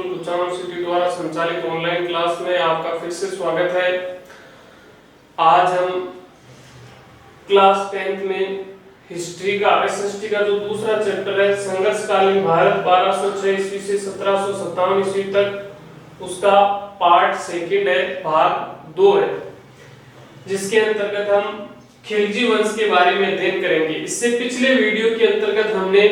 School Kuchaman city द्वारा संचालित online class में आपका फिर से स्वागत है। आज हम क्लास 10th में हिस्ट्री का एसएसटी का जो दूसरा चैप्टर है संघर्षकालीन भारत 1206 ईस्वी से 1757 ईस्वी तक, उसका पार्ट सेकंड है, भाग 2 है, जिसके अंतर्गत हम खिलजी वंश के बारे में अध्ययन करेंगे। इससे पिछले वीडियो के अंतर्गत हमने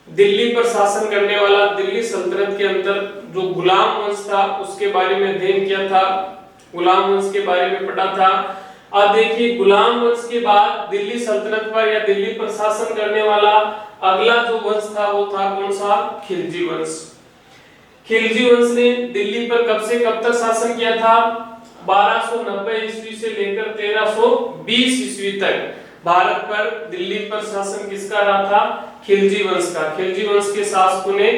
दिल्ली पर शासन करने वाला दिल्ली सल्तनत के अंदर जो गुलाम वंश था उसके बारे में अध्ययन किया था, गुलाम वंश के बारे में पढ़ा था। अब देखिए, गुलाम वंश के बाद दिल्ली सल्तनत पर या दिल्ली पर शासन करने वाला अगला जो वंश था वो था कौन सा? खिलजी वंश। खिलजी वंश ने दिल्ली पर कब से कब तक शासन किया था? 1290 ईस्वी से लेकर 1320 ईस्वी तक भारत पर दिल्ली पर शासन किसका रहा था? खिलजी वंश का। खिलजी वंश के शासकों ने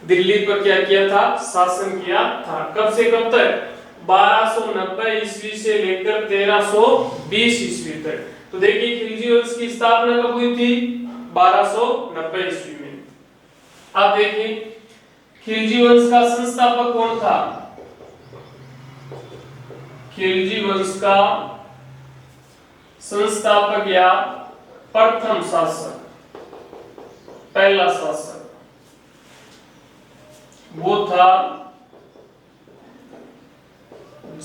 दिल्ली पर क्या किया था? शासन किया था। कब से कब तक? 1290 ईस्वी से लेकर 1320 ईस्वी तक। तो देखिए, खिलजी वंश की स्थापना कब हुई थी? 1290 ईस्वी में। अब देखिए, खिलजी वंश का संस्थापक कौन था? खिलजी वंश का संस्थापक या प्रथम शासक, पहला शासक, वो था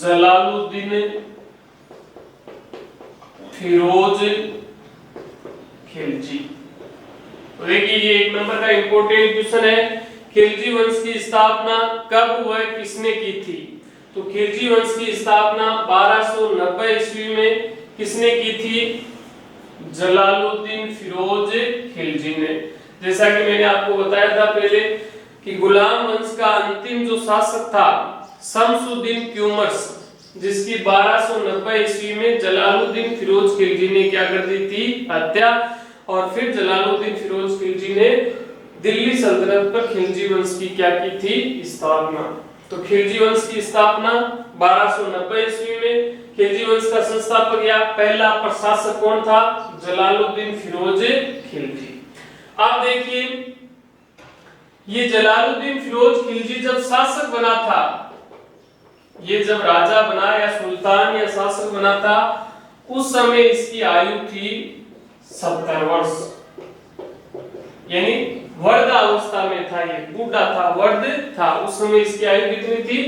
जलालुद्दीन फिरोज खिलजी। तो देखिए, ये एक नंबर का इंपॉर्टेंट क्वेश्चन है। खिलजी वंश की स्थापना कब हुआ, किसने की थी? तो खिलजी वंश की स्थापना 1290 ईस्वी में किसने की थी? जलालुद्दीन फिरोज खिलजी ने। जैसा कि मैंने आपको बताया था पहले कि गुलाम वंश का अंतिम जो शासक था शमसुद्दीन क्यूमर्स, जिसकी 1290 ईस्वी में जलालुद्दीन फिरोज खिलजी ने क्या कर दी थी? हत्या। और फिर जलालुद्दीन फिरोज खिलजी ने दिल्ली सल्तनत पर खिलजी वंश की क्या की थी? स्थापना। तो खिलजी वंश की स्थापना 1290 ईस्वी में। खिलजी वंश का संस्थापक या पहला प्रशासक कौन था? जलालुद्दीन फिरोज खिलजी। अब देखिए, ये जलालुद्दीन फिरोज खिलजी जब शासक बना था, ये जब राजा बना या सुल्तान या शासक बना था, उस समय इसकी आयु थी 70 वर्ष, यानी वर्ध अवस्था में था, ये बूढ़ा था, वर्ध था। उस समय इसकी आयु कितनी थी?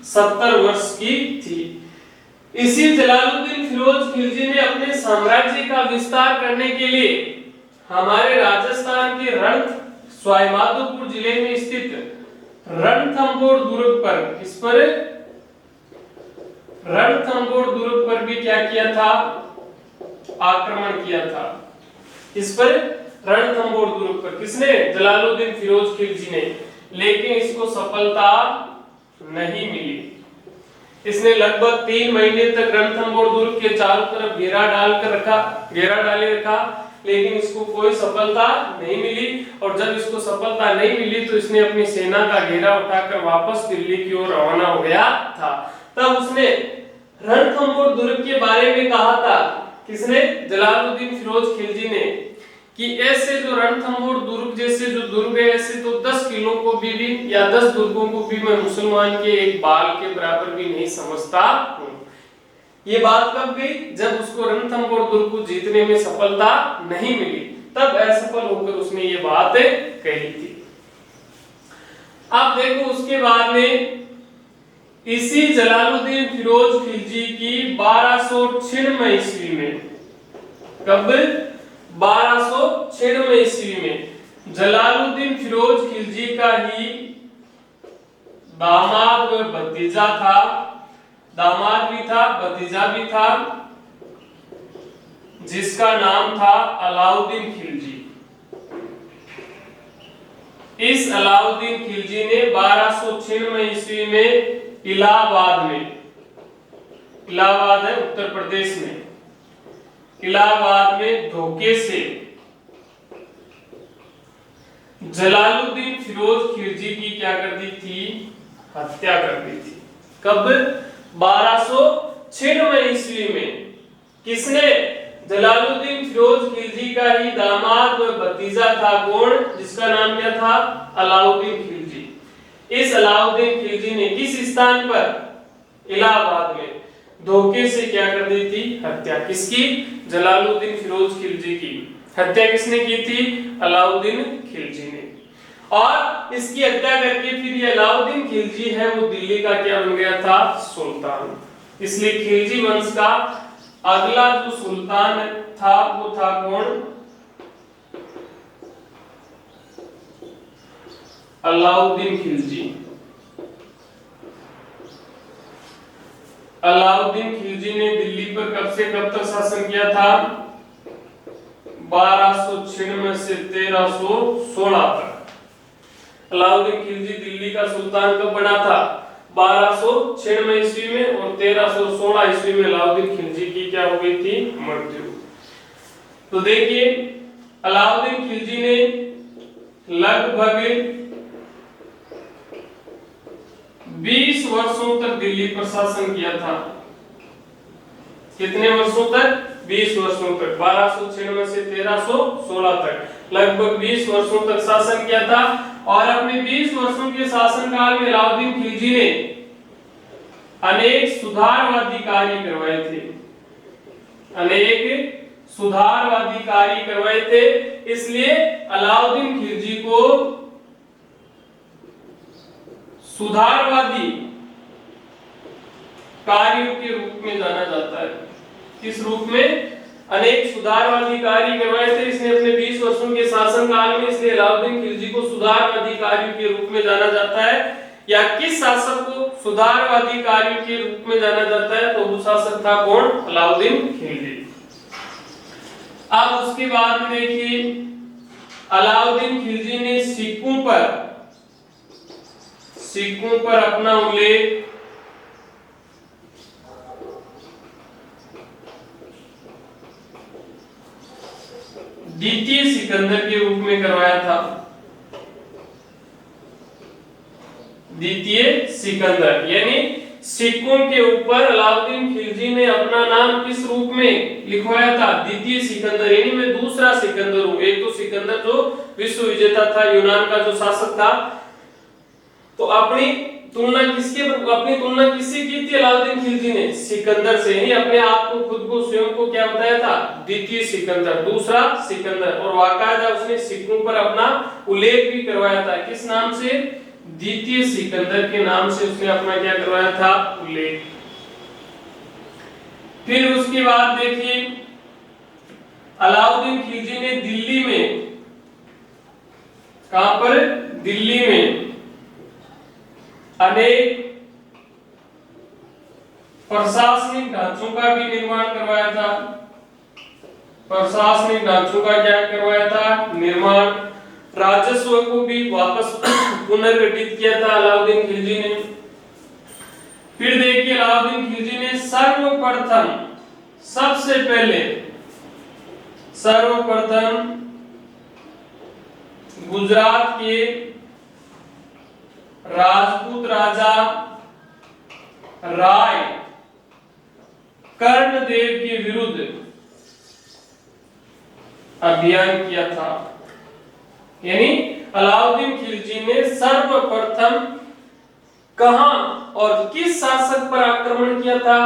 70 वर्ष की थी। इसी जलालुद्दीन फिरोज खिलजी ने अपने साम्राज्य का विस्तार करने के लिए हमारे राजस्थान के सवाईमाधोपुर जिले में स्थित रणथंभौर दुर्ग पर, किस पर? रणथंभौर दुर्ग पर भी क्या किया था? आक्रमण किया था। किस पर? रणथंभौर दुर्ग पर। किसने? जलालुद्दीन फिरोज खिलजी ने। लेकिन इसको सफलता नहीं मिली। इसने लगभग 3 महीने तक रणथंभौर दुर्ग के चारों तरफ घेरा डाले रखा, लेकिन इसको कोई सफलता नहीं मिली। और जब इसको सफलता नहीं मिली तो इसने अपनी सेना का घेरा उठाकर वापस दिल्ली की ओर रवाना हो गया था। तब उसने रणथंभौर दुर्ग के बारे में कहा था, किसने? जलालुद्दीन फिरोज खिलजी ने, कि ऐसे जो रणथंभौर दुर्ग जैसे जो दुर्ग है, ऐसे तो 10 किलों को भी या 10 दुर्गों को भी मैं मुसलमान के एक बाल के बराबर भी नहीं समझता हूं। ये बात कब गई? जब उसको रणथंभौर दुर्ग को जीतने में सफलता नहीं मिली, तब असफल होकर उसने ये बात कही थी। अब देखो, उसके बाद में इसी जलालुद्दीन फिरोज खिलजी की 1296 ईस्वी में, कब? 1296 ईस्वी में जलालुद्दीन फिरोज खिलजी का ही दामाद व भतीजा था, दामाद भी था, भतीजा भी था, जिसका नाम था अलाउद्दीन खिलजी। इस अलाउद्दीन खिलजी ने 1296 ईस्वी में इलाहाबाद है उत्तर प्रदेश में, इलाहाबाद में धोखे से जलालुद्दीन फिरोज खिलजी की क्या कर दी थी? हत्या कर दी थी। कब? 1296 ईस्वी में। किसने? जलालुद्दीन फिरोज खिलजी का ही दामाद व भतीजा था, कौन? जिसका नाम क्या था? अलाउद्दीन खिलजी। इस अलाउद्दीन खिलजी ने किस स्थान पर, इलाहाबाद में, धोखे से क्या कर दी थी, हत्या। किसकी, जलालुद्दीन फिरोज खिलजी की। हत्या किसने की थी, अलाउद्दीन खिलजी ने। और इसकी हत्या करके फिर ये अलाउद्दीन खिलजी है वो दिल्ली का क्या बन गया था, सुल्तान। इसलिए खिलजी वंश का अगला जो सुल्तान था वो था कौन, अलाउद्दीन खिलजी। अलाउद्दीन खिलजी ने दिल्ली पर कब से कब तक शासन किया था, 1296 से 1316 तक। अलाउद्दीन खिलजी दिल्ली का सुल्तान कब बना था, 1296 ईस्वी में, और 1316 ईस्वी में अलाउद्दीन खिलजी की क्या हो गई थी, मृत्यु। तो देखिए अलाउद्दीन खिलजी ने लगभग 20 वर्षों तक दिल्ली पर शासन किया था। कितने वर्षों तक, 20 वर्षों तक, 1296 से 1316 तक, लगभग 20 वर्षों तक शासन किया था। और अपने 20 वर्षों के शासनकाल में अलाउद्दीन खिलजी ने अनेक सुधारवादी कार्य करवाए थे, अनेक सुधारवादी कार्य करवाए थे। इसलिए अलाउद्दीन खिलजी को सुधारवादी कार्यों के रूप में जाना जाता है। किस रूप में, अनेक सुधारवादी कार्य करवाए थे इसने अपने 20 वर्षों के शासनकाल में, इसलिए अलाउद्दीन खिलजी को सुधारवादी कार्यों के रूप में जाना जाता है। या किस शासक को सुधारवादी कार्यों के रूप में जाना जाता है, तो वो शासक था कौन, अलाउद्दीन खिलजी। अब उसके बाद में देखिए अलाउद्दीन खिलजी ने सिक्कों पर अपना उल्लेख द्वितीय सिकंदर के रूप में करवाया था। द्वितीय सिकंदर यानी सिक्कों के ऊपर अलाउद्दीन खिलजी ने अपना नाम किस रूप में लिखवाया था, द्वितीय सिकंदर, यानी मैं दूसरा सिकंदर हूं। एक तो सिकंदर जो विश्व विजेता था, यूनान का जो शासक था, तो अपनी तुलना किससे की थी अलाउद्दीन खिलजी ने, सिकंदर से। यानी अपने आप को, खुद को, स्वयं को क्या बताया था, द्वितीय सिकंदर, दूसरा सिकंदर। और वाकायदा उसने सिक्कों पर अपना उल्लेख भी करवाया था, किस नाम से, द्वितीय सिकंदर के नाम से उसने अपना क्या करवाया था, उल्लेख। फिर उसके बाद देखिए अलाउद्दीन खिलजी ने दिल्ली में, कहां पर, दिल्ली में अनेक प्रशासनिक ढांचों का भी निर्माण करवाया था। प्रशासनिक ढांचों का क्या करवाया था, निर्माण। राजस्व को भी वापस पुनर्गठित किया था अलाउद्दीन खिलजी ने। फिर देखिए अलाउद्दीन खिलजी ने सर्वप्रथम गुजरात के राजपूत राजा राय कर्णदेव के विरुद्ध अभियान किया था। यानी अलाउद्दीन खिलजी ने सर्वप्रथम कहां और किस शासक पर आक्रमण किया था,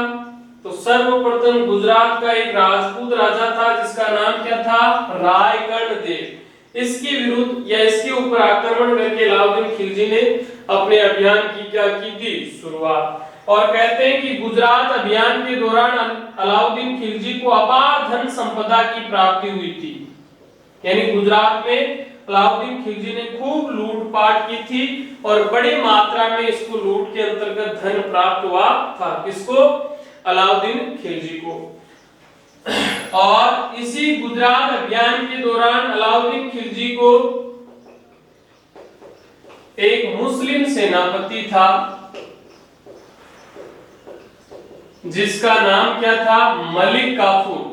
तो सर्वप्रथम गुजरात का एक राजपूत राजा था जिसका नाम क्या था, राय कर्णदेव। इसके विरुद्ध या इसके ऊपर आक्रमण करके अलाउद्दीन खिलजी ने अपने अभियान की क्या की थी, शुरुआत। और कहते हैं कि गुजरात अभियान के दौरान अलाउद्दीन खिलजी को अपार धन संपदा की प्राप्ति हुई थी। यानी गुजरात में अलाउद्दीन खिलजी ने खूब लूटपाट की थी और बड़ी मात्रा में इसको लूट के अंतर्गत धन प्राप्त हुआ था। किसको, अलाउद्दीन खिलजी को। और इसी गुजरात अभियान के दौरान अलाउद्दीन खिलजी को एक मुस्लिम सेनापति था जिसका नाम क्या था, मलिक काफूर।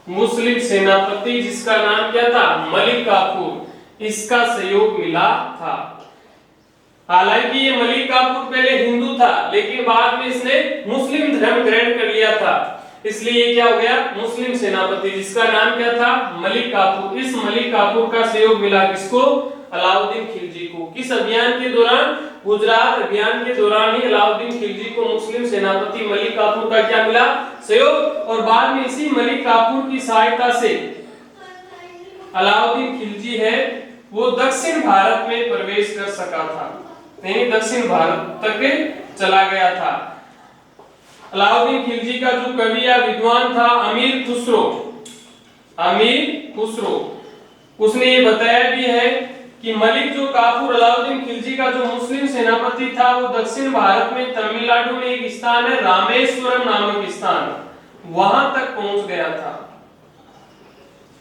मुस्लिम सेनापति जिसका नाम क्या था, मलिक काफूर, इसका सहयोग मिला था। हालांकि ये मलिक काफूर पहले हिंदू था लेकिन बाद में इसने मुस्लिम धर्म ग्रहण कर लिया था, इसलिए ये क्या हो गया, मुस्लिम सेनापति जिसका नाम क्या था, मलिक काफूर। इस मलिक काफूर का सहयोग मिला किसको, अलाउद्दीन खिलजी को। किस अभियान के दौरान? गुजरात अभियान के दौरान ही अलाउद्दीन खिलजी को मुस्लिम सेनापति मलिक काफूर का क्या मिला? सहयोग। और बाद में इसी मलिक काफूर की सहायता से अलाउद्दीन खिलजी है वो दक्षिण भारत में प्रवेश कर सका था, यानी दक्षिण भारत तक चला गया था। अलाउद्दीन खिलजी का जो कवि या विद्वान था अमीर खुसरो, अमीर खुसरो, उसने ये बताया भी है कि मलिक जो काफूर अलाउद्दीन खिलजी का जो मुस्लिम सेनापति था वो दक्षिण भारत में तमिलनाडु में एक स्थान है रामेश्वरम नामक स्थान, वहां तक पहुंच गया था,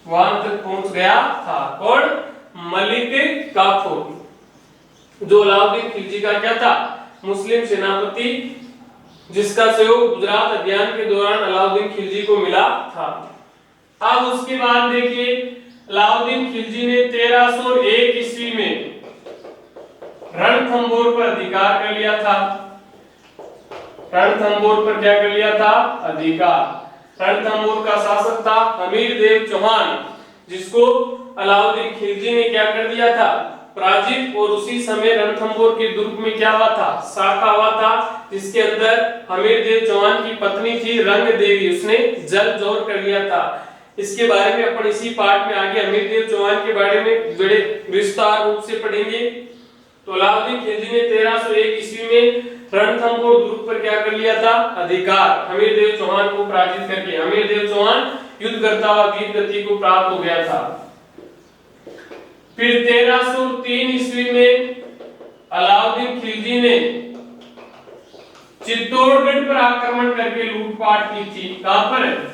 वहां तक पहुंच गया था। कौन? मलिक काफूर, जो अलाउद्दीन खिलजी का क्या था? मुस्लिम सेनापति, जिसका सहयोग गुजरात अभियान के दौरान अलाउद्दीन खिलजी को मिला था। अब उसके बाद देखिए अलाउद्दीन खिलजी ने 1301 ईस्वी में रणथंबोर पर अधिकार कर लिया था। रणथंबोर पर क्या कर लिया था? अधिकार। रणथंबोर का शासक था हमीर देव चौहान, जिसको अलाउद्दीन खिलजी ने क्या कर दिया था? पराजित। और उसी समय रणथंबोर के दुर्ग में क्या हुआ था? शाखा हुआ था, जिसके अंदर हमीर देव चौहान की पत्नी थी रंग देवी, उसने जल जोर कर लिया था। इसके बारे में अपन इसी पार्ट में आगे हमीर देव चौहान के बारे में बड़े विस्तार रूप से पढ़ेंगे। तो अलाउद्दीन खिलजी ने 1301 ईस्वी में रणथंबोर दुर्ग पर क्या कर लिया था? अधिकार। हमीर देव चौहान को पराजित करके हमीर देव चौहान युद्ध करता हुआ वीर गति को प्राप्त हो गया था। फिर 1303 ईस्वी में अलाउद्दीन खिलजी ने चित्तौड़गढ़ पर आक्रमण करके लूटपाट की थी। कहां पर?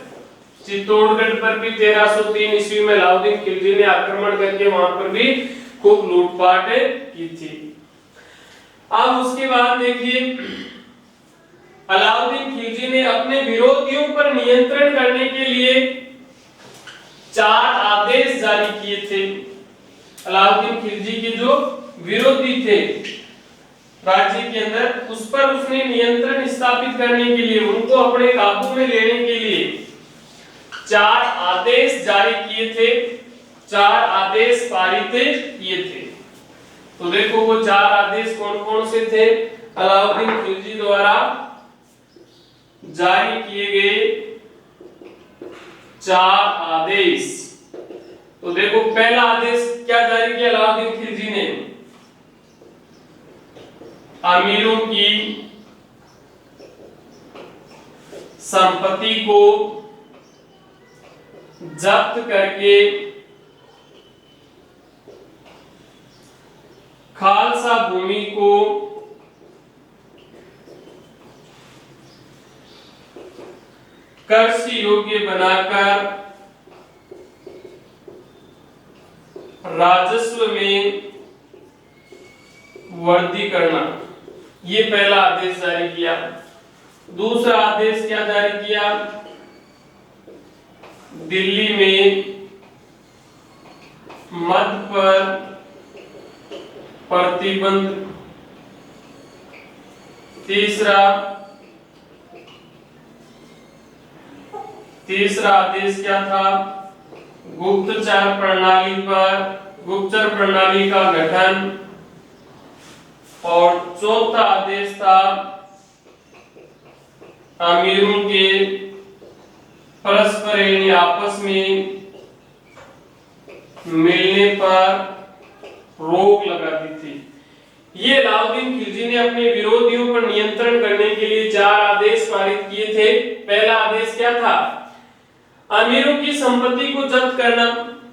चित्तौड़गढ़ पर भी 1303 ईस्वी में अलाउद्दीन खिलजी ने आक्रमण करके वहां पर भी खूब लूटपाट की थी। अब उसके बाद देखिए अलाउद्दीन खिलजी ने अपने विरोधियों पर नियंत्रण करने के लिए 4 आदेश जारी किए थे। अलाउद्दीन खिलजी के जो विरोधी थे राज्य के अंदर, उस पर उसने नियंत्रण स्थापित करने के लिए, उनको अपने काबू में लेने के लिए 4 आदेश जारी किए थे, 4 आदेश पारित किए थे। तो देखो वो 4 आदेश कौन कौन से थे? अलाउद्दीन खिलजी द्वारा जारी किए गए 4 आदेश। तो देखो पहला आदेश क्या जारी किया अलाउद्दीन खिलजी ने? अमीरों की संपत्ति को जब्त करके खालसा भूमि को कृषि योग्य बनाकर राजस्व में वृद्धि करना, ये पहला आदेश जारी किया। दूसरा आदेश क्या जारी किया? दिल्ली में मद पर प्रतिबंध। तीसरा आदेश क्या था? गुप्तचर प्रणाली का गठन। और चौथा आदेश था अमीरों के परस्पर यानी आपस में मिलने पर रोक लगा दी थी। ये अलाउद्दीन खिलजी ने अपने विरोधियों पर नियंत्रण करने के लिए 4 आदेश पारित किए थे। पहला आदेश क्या था? अमीरों की संपत्ति को जब्त करना।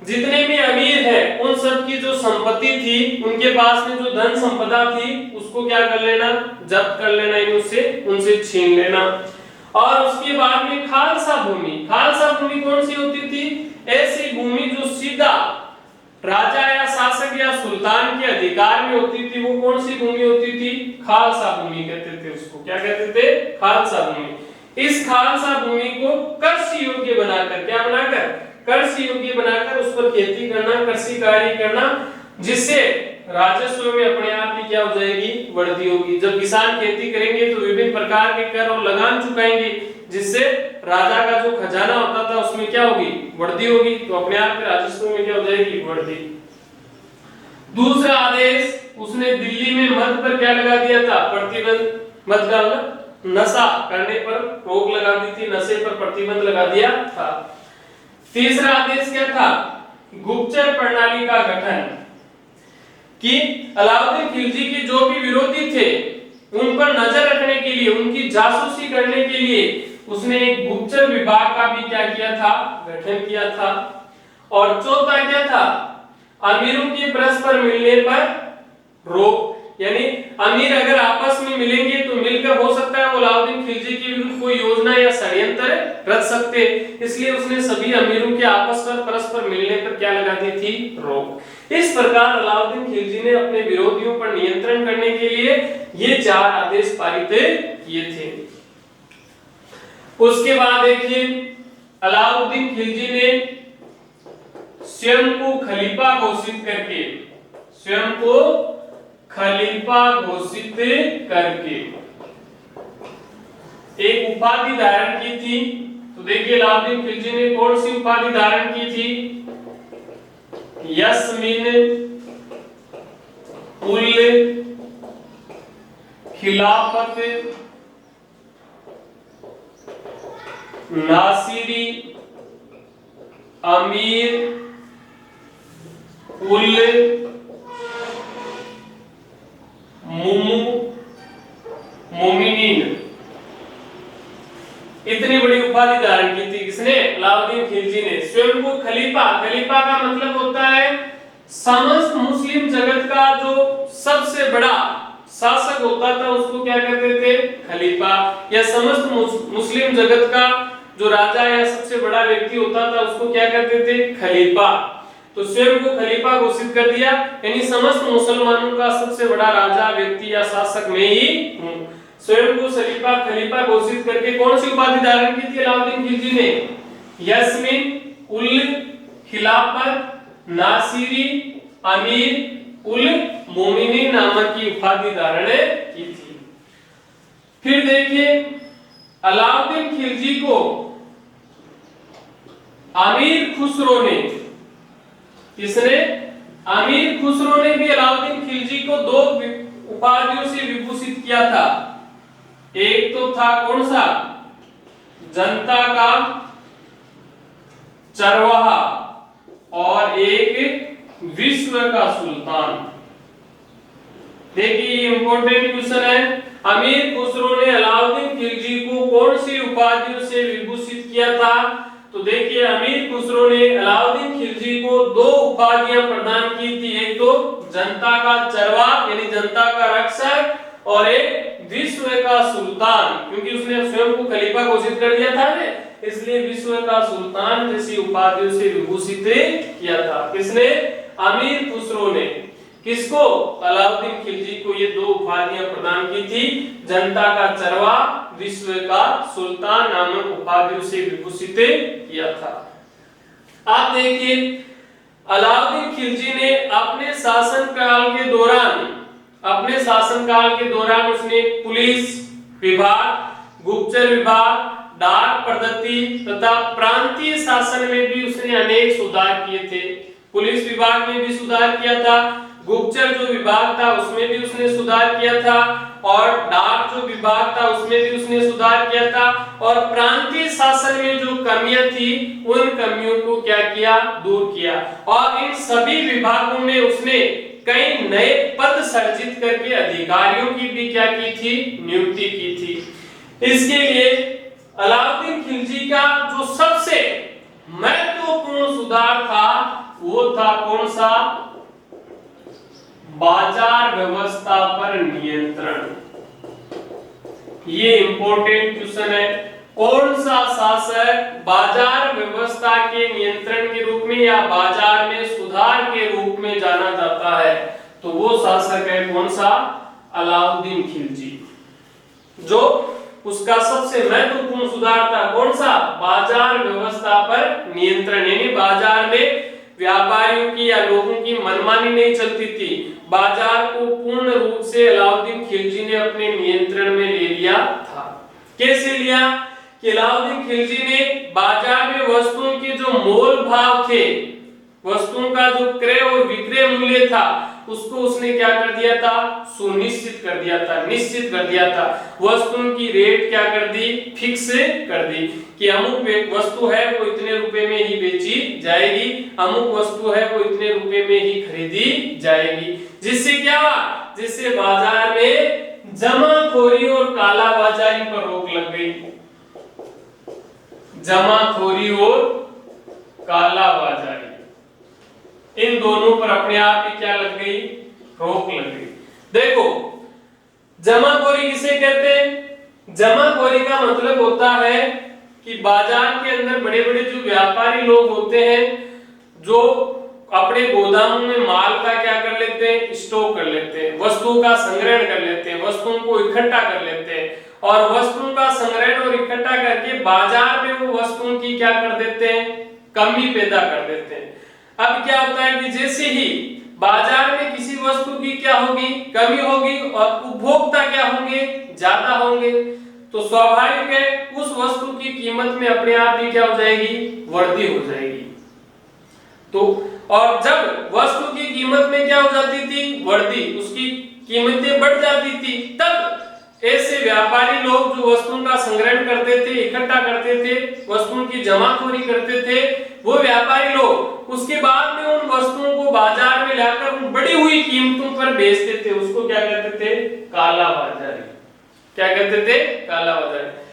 जितने भी अमीर है उन सब की जो संपत्ति थी, उनके पास में जो धन संपदा थी, उसको क्या कर लेना? जब्त कर लेना, उनसे छीन लेना। और उसके बाद में खालसा भूमि। खालसा भूमि कौन सी होती थी? ऐसी भूमि जो सीधा राजा या शासक या सुल्तान के अधिकार में होती थी, वो कौन सी भूमि होती थी? खालसा भूमि कहते थे उसको। क्या कहते थे? खालसा भूमि। इस खालसा भूमि को कृषि योग्य बनाकर, क्या बनाकर? कृषि योग्य बनाकर उस पर खेती करना, कृषि कार्य करना, जिससे राजस्व में अपने आप ही क्या हो जाएगी? वृद्धि होगी। जब किसान खेती करेंगे तो विभिन्न प्रकार के कर और लगान चुकाएंगे, जिससे राजा का जो खजाना होता था उसमें क्या होगी? वृद्धि होगी। तो अपने आप राजस्व में क्या हो जाएगी? वृद्धि। दूसरा आदेश, उसने दिल्ली में मद पर क्या लगा दिया था, प्रतिबंध। मद का नशा करने पर रोक लगा दी थी, नशे पर प्रतिबंध लगा दिया था। तीसरा आदेश क्या था, गुप्तचर प्रणाली का गठन, कि अलाउद्दीन खिलजी के जो भी विरोधी थे उन पर नजर रखने के लिए, उनकी जासूसी करने के लिए उसने एक गुप्तचर विभाग का भी क्या किया था, गठन किया था। और चौथा क्या था, अमीरों के परस्पर मिलने पर रोक, यानी अमीर अगर आपस में मिलेंगे तो मिलकर हो सकता है वो अलाउद्दीन खिलजी के विरुद्ध कोई योजना या षड्यंत्र रच सकते, इसलिए उसने सभी अमीरों के आपस में परस्पर मिलने पर क्या लगा दी थी, रोक। इस प्रकार अलाउद्दीन खिलजी ने अपने विरोधियों पर नियंत्रण करने के लिए ये 4 आदेश पारित किए थे। उसके बाद देखिए अलाउद्दीन खिलजी ने स्वयं को खलीफा घोषित करके, स्वयं को खलीफा घोषित करके एक उपाधि धारण की थी। तो देखिए अलाउद्दीन खिलजी ने कौन सी उपाधि धारण की थी, यस्मिन उल खिलाफत नासिरी अमीर उल मोमिनीन, इतनी बड़ी उपाधि धारण की थी। किसने, अलाउद्दीन खिलजी ने। स्वयं को खलीफा, खलीफा का मतलब होता है समस्त मुस्लिम जगत का जो सबसे बड़ा शासक होता था उसको क्या कहते थे, खलीफा, या समस्त मुस्लिम जगत का जो राजा या सबसे बड़ा व्यक्ति होता था उसको क्या कहते थे, खलीफा। तो स्वयं को खलीफा घोषित कर दिया, यानी समस्त मुसलमानों का सबसे बड़ा राजा, व्यक्ति या शासक मैं ही हूं। स्वयं को खलीफा घोषित करके कौन सी उपाधि धारण की थी अलाउद्दीन खिलजी ने, यस्मिन उल खिलाफत नासिरी अमीर उल मोमिनीन नामक की उपाधि धारण की थी। फिर देखिए अलाउद्दीन खिलजी को अमीर खुसरो ने, किसने, अमीर खुसरो ने भी अलाउद्दीन खिलजी को 2 उपाधियों से विभूषित किया था। एक तो था कौन सा, जनता का चरवाहा, और एक विश्व का सुल्तान। देखिए इंपॉर्टेंट क्वेश्चन है, अमीर खुसरो ने अलाउद्दीन खिलजी को कौन सी उपाधियों से विभूषित किया था। तो देखिए अमीर खुसरो ने अलाउद्दीन खिलजी को 2 उपाधियां प्रदान की थी, एक तो जनता का चरवाहा यानी जनता का रक्षक, और एक विश्व का सुल्तान, क्योंकि उसने स्वयं को खलीफा घोषित कर दिया था ना, इसलिए विश्व का सुल्तान जैसी उपाधियों से विभूषित किया था। किसने, अमीर खुसरो ने। किसको, अलाउद्दीन खिलजी को ये 2 उपाधियां प्रदान की थी, जनता का चरवाहा, विश्व का सुल्तान नामक उपाधियों से विभूषित किया था। आप देखिए अलाउद्दीन खिलजी ने अपने शासनकाल के दौरान उसने पुलिस विभाग, गुप्तचर विभाग, डाक पद्धति तथा प्रांतीय शासन में भी उसने अनेक सुधार किए थे। पुलिस विभाग में भी सुधार किया था, गुप्तचर जो विभाग था उसमें भी उसने सुधार किया था, और डाक जो विभाग था उसमें भी उसने सुधार किया था, और प्रांतीय शासन में जो कमियां थी उन कमियों को क्या किया, दूर किया। और इन सभी विभागों में उसने कई नए पद सर्जित करके अधिकारियों की भी क्या की थी, नियुक्ति की थी। इसके लिए अलाउद्दीन खिलजी का जो सबसे महत्वपूर्ण सुधार था वो था कौन सा, बाजार व्यवस्था पर नियंत्रण। ये इंपॉर्टेंट क्वेश्चन है, कौन सा शासक बाजार व्यवस्था के नियंत्रण के रूप में या बाजार में सुधार के रूप में जाना जाता है, तो वो शासक है कौन सा, अलाउद्दीन खिलजी। जो उसका सबसे महत्वपूर्ण सुधार था कौन सा, बाजार व्यवस्था पर नियंत्रण, यानी बाजार में व्यापारियों की या लोगों की मनमानी नहीं चलती थी, बाजार को पूर्ण रूप से अलाउद्दीन खिलजी ने अपने नियंत्रण में ले लिया था। कैसे लिया, कि अलाउद्दीन खिलजी ने बाजार में वस्तुओं के जो मोल भाव थे, वस्तुओं का जो क्रय और विक्रय मूल्य था, उसको उसने क्या कर दिया था, सुनिश्चित कर दिया था, निश्चित कर दिया था। वस्तुओं की रेट क्या कर दी, फिक्स कर दी कि अमुक वस्तु है वो इतने रुपए में ही बेची जाएगी, अमुक वस्तु है वो इतने रुपए में ही खरीदी जाएगी। जिससे क्या हुआ, जिससे बाजार में जमाखोरी और कालाबाजारी पर रोक लग गई। जमाखोरी और कालाबाजारी इन दोनों पर अपने आप ही क्या लग गई, रोक लग गई। देखो जमाखोरी किसे कहते हैं, जमाखोरी का मतलब होता है कि बाजार के अंदर बड़े बड़े जो व्यापारी लोग होते हैं जो अपने गोदामों में माल का क्या कर लेते हैं, स्टॉक कर लेते हैं, वस्तुओं का संग्रहण कर लेते हैं, वस्तुओं को इकट्ठा कर लेते हैं और वस्तुओं का संग्रहण और इकट्ठा करके बाजार में वो वस्तुओं की क्या कर देते हैं, कमी पैदा कर देते हैं। अब क्या होता है कि जैसे ही बाजार में किसी वस्तु की क्या होगी, कमी होगी और उपभोक्ता क्या होंगे, ज्यादा होंगे, तो स्वाभाविक है उस वस्तु की कीमत में अपने आप ही क्या हो जाएगी, वृद्धि हो जाएगी। तो और जब वस्तु की कीमत में क्या हो जाती थी, वृद्धि, उसकी कीमतें बढ़ जाती थी, तब ऐसे व्यापारी लोग जो वस्तुओं का संग्रहण करते थे, इकट्ठा करते थे, वस्तुओं की जमाखोरी करते थे, वो व्यापारी लोग उसके बाद में उन वस्तुओं को बाजार में लाकर उन बढ़ी हुई कीमतों पर बेचते थे। उसको क्या कहते थे, कालाबाजारी। क्या कहते थे, कालाबाजारी।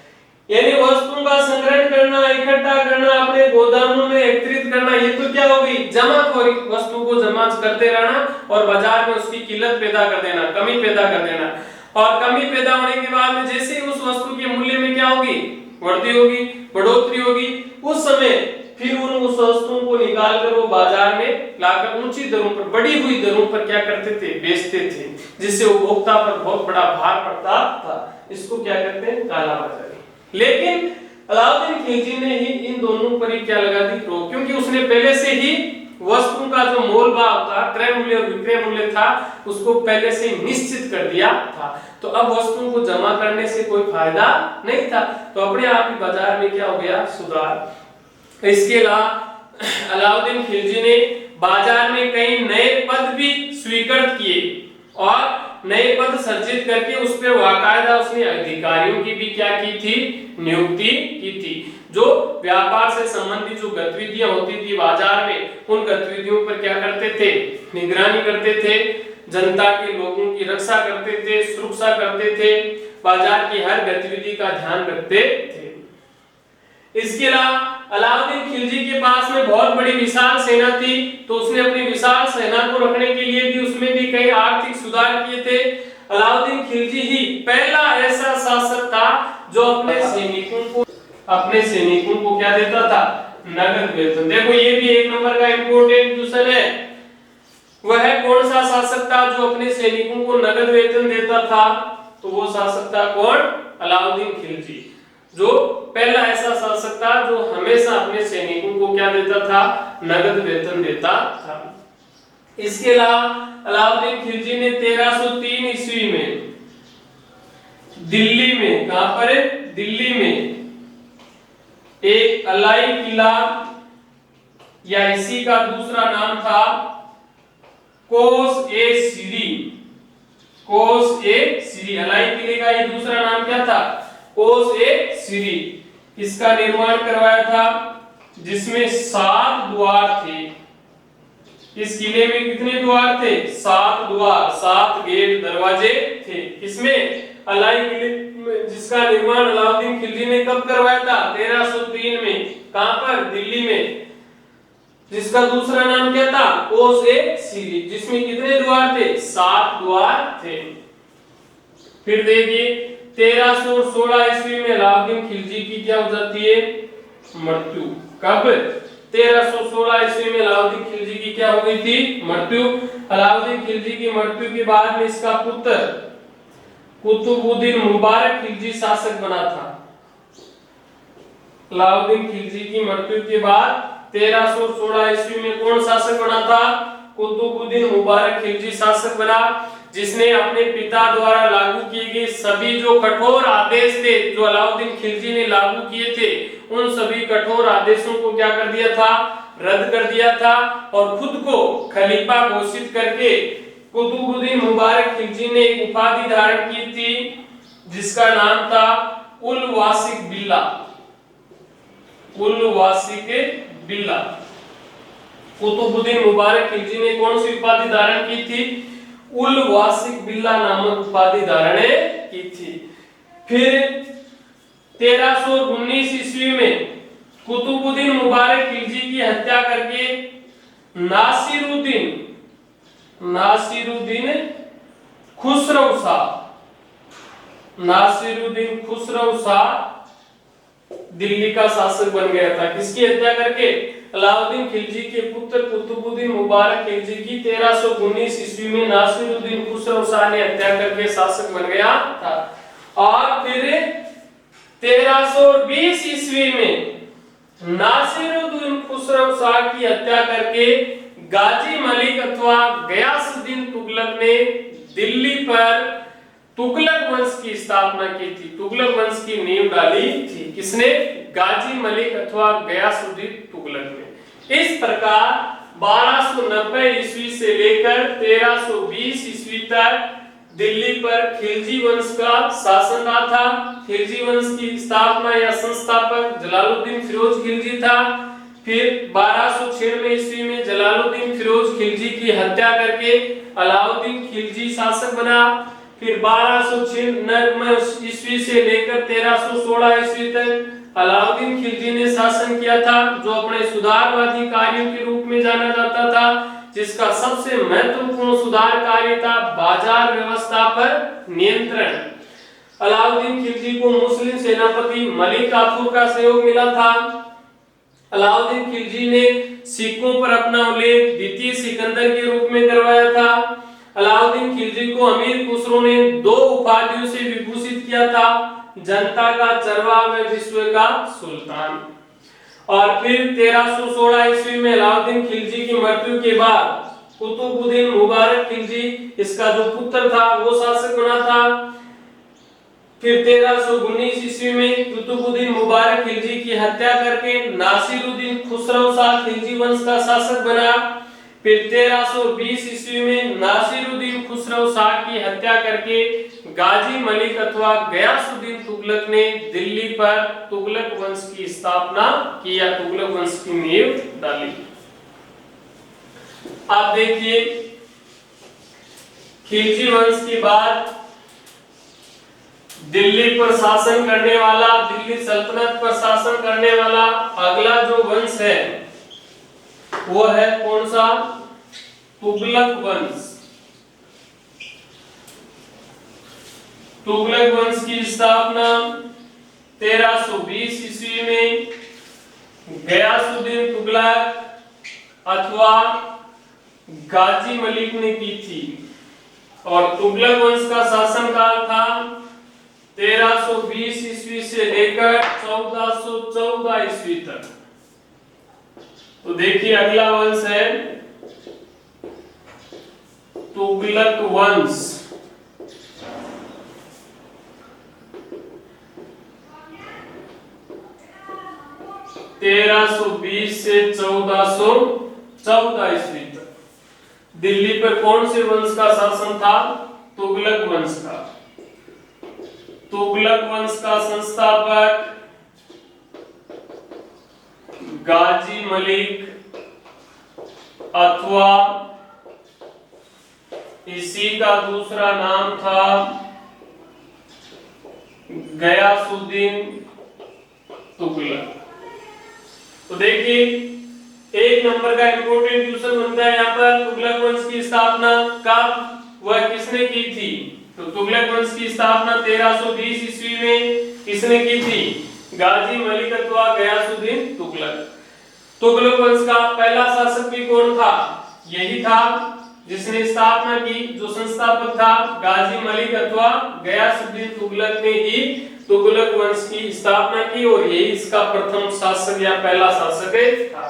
यानी वस्तुओं का संग्रहण करना, इकट्ठा करना, अपने गोदामों में एकत्रित करना, ये तो क्या होगी, जमाखोरी। वस्तु को जमा करते रहना और बाजार में उसकी किल्लत पैदा कर देना, कमी पैदा कर देना। और कमी पैदा होने के बाद में जैसे ही उस वस्तु के मूल्य में क्या होगी, वृद्धि होगी, बढ़ोतरी होगी, उस समय फिर उस वस्तुओं को निकाल कर वो बाजार में लाकर ऊंची दरों पर, बढ़ी हुई दरों पर क्या करते थे, बेचते थे, जिससे उपभोक्ता पर बहुत बड़ा भार पड़ता था। इसको क्या कहते हैं, कालाबाजारी। लेकिन अलाउद्दीन खिलजी ने ही इन दोनों पर ही क्या लगा दी, रोक, क्योंकि उसने पहले से ही वस्तुओं का जो मोल भाव था, क्रय मूल्य और विक्रय मूल्य था, उसको पहले से निश्चित कर दिया था। तो अब वस्तुओं को जमा करने से कोई फायदा नहीं था, तो अपने आप ही बाजार में क्या हो गया, सुधार। इसके अलावा अलाउद्दीन खिलजी ने बाजार में कई नए पद भी स्वीकृत किए और नए पद सर्जित करके उस पर बाकायदा उसने अधिकारियों की भी क्या की थी, नियुक्ति की थी, जो व्यापार से संबंधित जो गतिविधियां होती थी बाजार में, उन गतिविधियों पर क्या करते थे, निगरानी करते थे, जनता के लोगों की रक्षा करते थे, सुरक्षा करते थे, बाजार की हर गतिविधि का ध्यान रखते थे। इसके अलावा अलाउद्दीन खिलजी के पास में बहुत बड़ी विशाल सेना थी, तो उसने अपनी विशाल सेना को रखने के लिए भी उसमें भी कई आर्थिक सुधार किए थे। अलाउद्दीन खिलजी ही पहला ऐसा शासक था जो अपने सैनिकों को क्या देता था, नगद वेतन। देखो ये भी एक नंबर का इंपॉर्टेंट क्वेश्चन है, वह कौन सा शासक था जो अपने सैनिकों को नगद वेतन देता था, तो वो शासक था कौन, अलाउद्दीन खिलजी, जो पहला ऐसा शासक था जो हमेशा अपने सैनिकों को क्या देता था, नगद वेतन देता था। इसके अलावा अलाउद्दीन खिलजी ने 1303 ईस्वी में दिल्ली में, कहां पर है, दिल्ली में एक अलाई किला, या इसी का दूसरा नाम था कोस ए सीरी, कोस ए सीरी, अलाई किले का ये दूसरा नाम क्या था, कोस ए सीरी, इसका निर्माण करवाया था, जिसमें 7 द्वार थे। इस किले में कितने द्वार थे, 7 द्वार, 7 गेट, दरवाजे थे। इसमें अलाई किले में, जिसका निर्माण अलाउद्दीन खिलजी ने कब करवाया था, 1303 में, कहां पर, दिल्ली में, जिसका दूसरा नाम क्या था, कोस ए सीरी, जिसमें कितने द्वार थे, 7 द्वार थे। फिर देखिए 1316 ईस्वी में अलाउद्दीन खिलजी की क्या हो जाती है, मृत्यु। कब, 1316 ईस्वी में अलाउद्दीन खिलजी की क्या हो गई थी, मृत्यु। अलाउद्दीन खिलजी की मृत्यु के बाद में इसका पुत्र कुतुबुद्दीन मुबारक खिलजी शासक बना था। अलाउद्दीन खिलजी की मृत्यु के बाद 1316 ईस्वी में कौन शासक बना था, कुतुबुद्दीन मुबारक खिलजी शासक बना, जिसने अपने पिता द्वारा लागू किए गए सभी जो कठोर आदेश थे, जो अलाउद्दीन खिलजी ने लागू किए थे, उन सभी कठोर आदेशों को क्या कर दिया था, रद्द कर दिया था, और खुद को खलीफा घोषित करके कुतुबुद्दीन मुबारक खिलजी ने एक उपाधि धारण की थी जिसका नाम था उल वासिक बिल्ला। उल वासिक बिल्ला। कुतुबुद्दीन मुबारक खिलजी ने कौन सी उपाधि धारण की थी? उल वासिक बिल्ला नामक उपाधि धारण की थी। फिर 1319 ईस्वी में कुतुबुद्दीन मुबारक खिलजी की हत्या करके नासिरुद्दीन खुसरो शाह दिल्ली का शासक बन गया था। किसकी हत्या करके? अलाउद्दीन खिलजी के पुत्र कुतुबुद्दीन मुबारक खिलजी की 1319 ईस्वी में नासिरुद्दीन खुसरो शाह ने हत्या करके शासक बन गया था। और फिर 1320 ईस्वी में नासिरुद्दीन खुसरो शाह की हत्या करके गाजी मलिक अथवा गयासुद्दीन तुगलक ने दिल्ली पर तुगलक वंश की स्थापना की थी। तुगलक वंश की नींव डाली थी। किसने? गाजी मलिक अथवा गयासुद्दीन तुगलक ने। इस प्रकार 1290 ईस्वी से लेकर 1320 ईस्वी तक दिल्ली पर खिलजी वंश का शासन रहा था। खिलजी वंश की स्थापना या संस्थापक जलालुद्दीन फिरोज खिलजी था। फिर 1296 ईस्वी में जलालुद्दीन फिरोज खिलजी की हत्या करके अलाउद्दीन खिलजी शासक बना। फिर 1296 ईस्वी से लेकर 1316 ईस्वी तक अलाउद्दीन खिलजी ने शासन किया था, जो अपने सुधारवादी कार्यों के रूप में जाना जाता था, जिसका सबसे महत्वपूर्ण सुधार कार्य था बाजार व्यवस्था पर नियंत्रण। अलाउद्दीन खिलजी को मुस्लिम सेनापति मलिक काफूर का सहयोग मिला था। अलाउद्दीन खिलजी ने सिक्कों पर अपना उल्लेख द्वितीय सिकंदर के रूप में करवाया था। अलाउद्दीन खिलजी को अमीर खुसरो ने 2 उपाधियों से विभूषित किया था, जनता का चरवाहा व विश्व का सुल्तान। और फिर 1316 ईस्वी में अलाउद्दीन खिलजी की मृत्यु के बाद कुतुबुद्दीन मुबारक खिलजी, इसका जो पुत्र था, वो शासक बना था। फिर 1319 ईस्वी में कुतुबुद्दीन मुबारक खिलजी की हत्या करके नासिरुद्दीन खुसरो शाह खिलजी वंश का शासक बना। फिर 1320 ईस्वी में नासिरुद्दीन खुसरो शाह की हत्या करके गाजी मलिक अथवा गयासुद्दीन तुगलक ने दिल्ली पर तुगलक वंश की स्थापना की या तुगलक वंश की नींव डाली। आप देखिए, खिलजी वंश के बाद दिल्ली पर शासन करने वाला, दिल्ली सल्तनत पर शासन करने वाला अगला जो वंश है वो है कौन सा? तुगलक वंश। तुगलक वंश की स्थापना 1320 ईस्वी में गयासुद्दीन तुगलक अथवा गाजी मलिक ने की थी। और तुगलक वंश का शासनकाल था 1320 ईस्वी से लेकर 1414 ईस्वी तक। तो देखिए, अगला वंश है तुगलक वंश। तेरह सौ 20 से 1414 ईस्वी तक दिल्ली पर कौन से वंश का शासन था? तुगलक वंश का। तुगलक वंश का संस्थापक गाजी मलिक अथवा इसी का दूसरा नाम था गयासुद्दीन तुगलक। तो देखिए, एक नंबर का इंपोर्टेंट क्वेश्चन बनता है यहाँ पर, तुगलक वंश की स्थापना कब वह किसने की थी? तो तुगलक वंश की स्थापना 1320 ईस्वी में किसने की थी? गाजी मलिक अथवा गयासुद्दीन तुगलक। तुगलक वंश का पहला शासक भी कौन था? यही था जिसने स्थापना की, जो संस्थापक था गाजी मलिक अथवा गयासुद्दीन तुगलक ने ही तुगलक वंश की स्थापना की और यही इसका प्रथम शासक या पहला शासक था।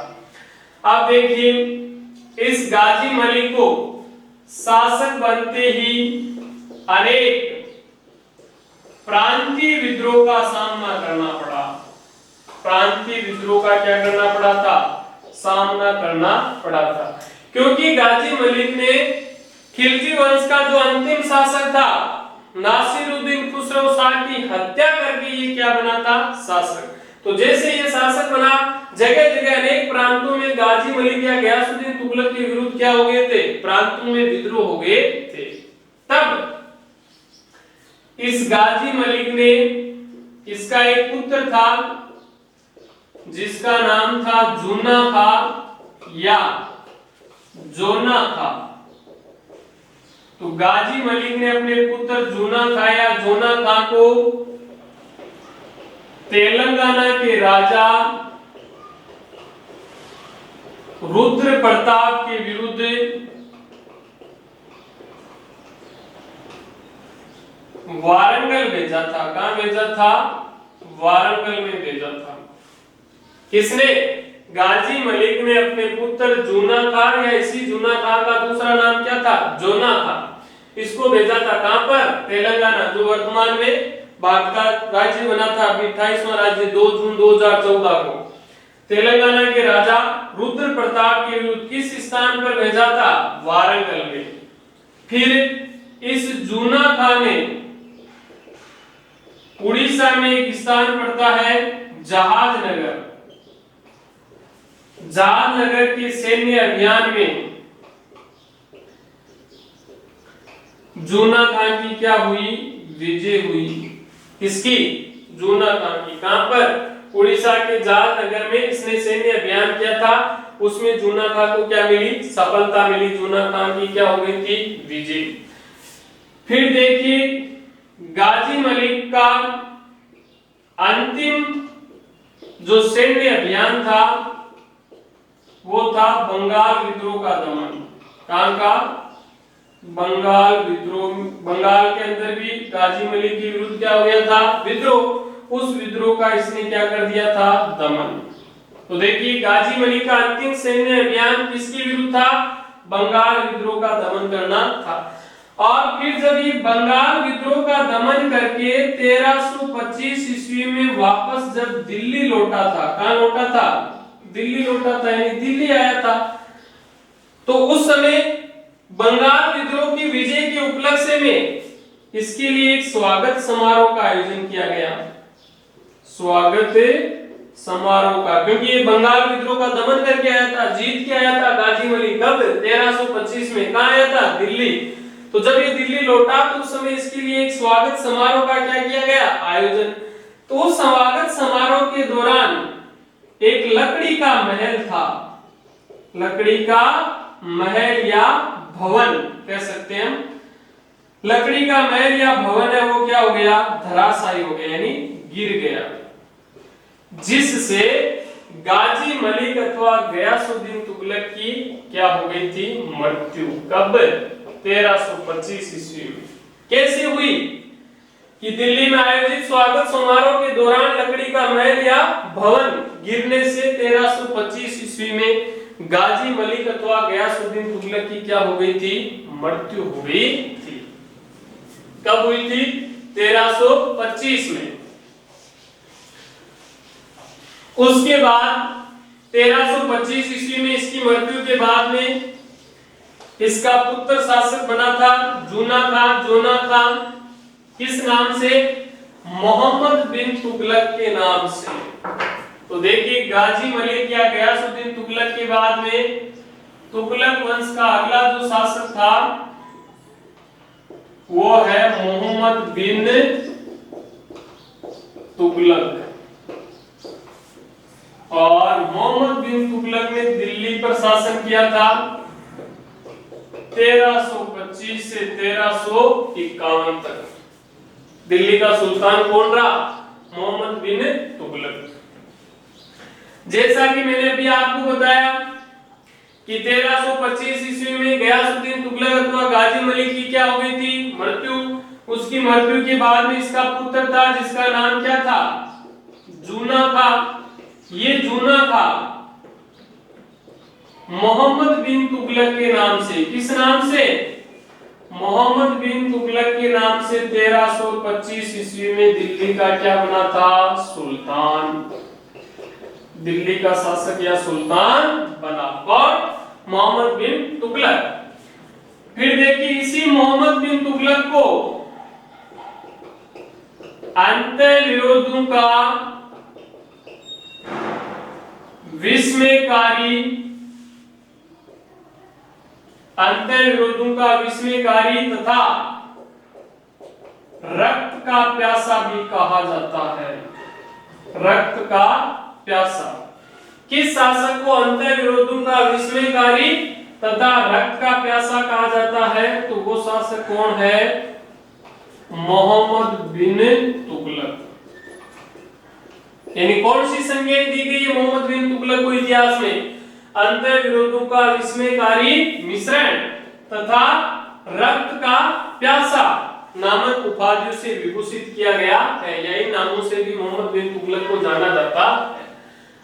आप देखिए, इस गाजी मलिक को शासक बनते ही अनेक प्रांतीय विद्रोह का सामना करना पड़ा। प्रांतीय विद्रोह का क्या करना पड़ा था? सामना करना पड़ा था, क्योंकि गाजी मलिक ने खिलजी वंश का जो अंतिम शासक था नासिरुद्दीन खुसरो शाह की हत्या करके ये क्या बना था? शासक। तो जैसे ये शासक बना, जगह जगह अनेक प्रांतों में गाजी मलिक या गयासुद्दीन तुगलक के विरुद्ध क्या हो गए थे? प्रांतों में विद्रोह हो गए थे। तब इस गाजी मलिक ने, इसका एक पुत्र था जिसका नाम था जूना खां या जोना खां। तो गाजी मलिक ने अपने पुत्र जूना खां या जोना खां को तेलंगाना के राजा रुद्र प्रताप के विरुद्ध वारंगल भेजा था। कहां भेजा था? वारंगल में भेजा था। किसने? गाजी मलिक ने अपने पुत्र जूना खां या इसी जूना खां का दूसरा नाम क्या था? जोना खां। इसको भेजा था कहां पर? तेलंगाना, जो वर्तमान में भारत का राज्य बना था, 28वां राज्य 2 जून 2014 को। तेलंगाना के राजा रुद्र प्रताप के विरुद्ध किस स्थान पर भेजा था? वारंगल में। फिर इस जूना खां ने उड़ीसा में एक स्थान पड़ता है जहाजनगर, जहाजनगर के सैन्य अभियान में जूना खां की क्या हुई? विजय हुई। किसकी? जूना खां की। कहां पर? उड़ीसा के जहाजनगर में इसने सैन्य अभियान किया था, उसमें जूना खां को क्या मिली? सफलता मिली। जूना खां की क्या हो गई थी? विजय। फिर देखिए गाजी मलिक का अंतिम जो सैन्य अभियान था वो था बंगाल विद्रोह का दमन। कहां का? बंगाल विद्रोह। बंगाल के अंदर भी गाजी मलिक के विरुद्ध क्या हो गया था? विद्रोह। उस विद्रोह का इसने क्या कर दिया था? दमन। तो देखिए गाजी मलिक का अंतिम सैन्य अभियान किसके विरुद्ध था? बंगाल विद्रोह का दमन करना था। और फिर जब ये बंगाल विद्रोह का दमन करके 1325 ईस्वी में वापस जब दिल्ली लौटा था, कहां लौटा था? दिल्ली लौटा था, यानी दिल्ली आया था। तो उस समय बंगाल विद्रोह की विजय के उपलक्ष्य में इसके लिए एक स्वागत समारोह का आयोजन किया गया। स्वागत समारोह का, क्योंकि ये बंगाल विद्रोह का दमन करके आया था, जीत के आया था गाजी मलिक। कब? 1325 में। कहां आया था? दिल्ली। तो जब ये दिल्ली लौटा तो उस समय इसके लिए एक स्वागत समारोह का क्या किया गया? आयोजन। तो उस स्वागत समारोह के दौरान एक लकड़ी का महल था। लकड़ी का महल या भवन कह सकते हैं हम। लकड़ी का महल या भवन है वो क्या हो गया? धराशायी हो गया, यानी गिर गया, जिससे गाजी मलिक अथवा गयासुद्दीन तुगलक की क्या हो गई थी? मृत्यु। कब? 1325 ईस्वी में। कैसे हुई? कि दिल्ली में आयोजित स्वागत समारोह के दौरान लकड़ी का महल या भवन गिरने से 1325 ईस्वी में गाजी मलिक अथवा गयासुद्दीन तुगलक की क्या हो गई थी? मृत्यु हो गई थी। कब हुई थी? 1325 में। उसके बाद 1325 ईस्वी में इसकी मृत्यु के बाद में इसका पुत्र शासक बना था जूना खां, जोना खां। किस नाम से? मोहम्मद बिन तुगलक के नाम से। तो देखिए गाजी मलिक या गयासुद्दीन तुगलक के बाद में तुगलक वंश का अगला जो शासक था वो है मोहम्मद बिन तुगलक। और मोहम्मद बिन तुगलक ने दिल्ली पर शासन किया था 1325 से 1351 तक। दिल्ली का सुल्तान कौन रहा? मोहम्मद बिन तुगलक। जैसा कि मैंने अभी आपको बताया कि 1325 ईस्वी में गयासुद्दीन तुगलक अथवा गाजी मलिक की क्या हो गई थी? मृत्यु। उसकी मृत्यु के बाद में इसका पुत्र था जिसका नाम क्या था? जूना खां। ये जूना खां मोहम्मद बिन तुगलक के नाम से, किस नाम से? मोहम्मद बिन तुगलक के नाम से 1325 ईस्वी में दिल्ली का क्या बना था? सुल्तान। दिल्ली का शासक या सुल्तान बना। कौन? मोहम्मद बिन तुगलक। फिर देखिए इसी मोहम्मद बिन तुगलक को अंतर्विरोधों का विस्मयकारी तथा रक्त का प्यासा भी कहा जाता है। रक्त का प्यासा। किस शासक को अंतर्विरोधों का विस्मयकारी तथा रक्त का प्यासा कहा जाता है? तो वो शासक कौन है? मोहम्मद बिन तुगलक। यानी कौन सी संज्ञा दी गई है मोहम्मद बिन तुगलक को इतिहास में? अंतर्विरोधों का विस्मयकारी मिश्रण तथा रक्त का प्यासा नामक उपाधियों से विभूषित किया गया है। यही नामों से भी मोहम्मद बिन तुगलक को जाना जाता है।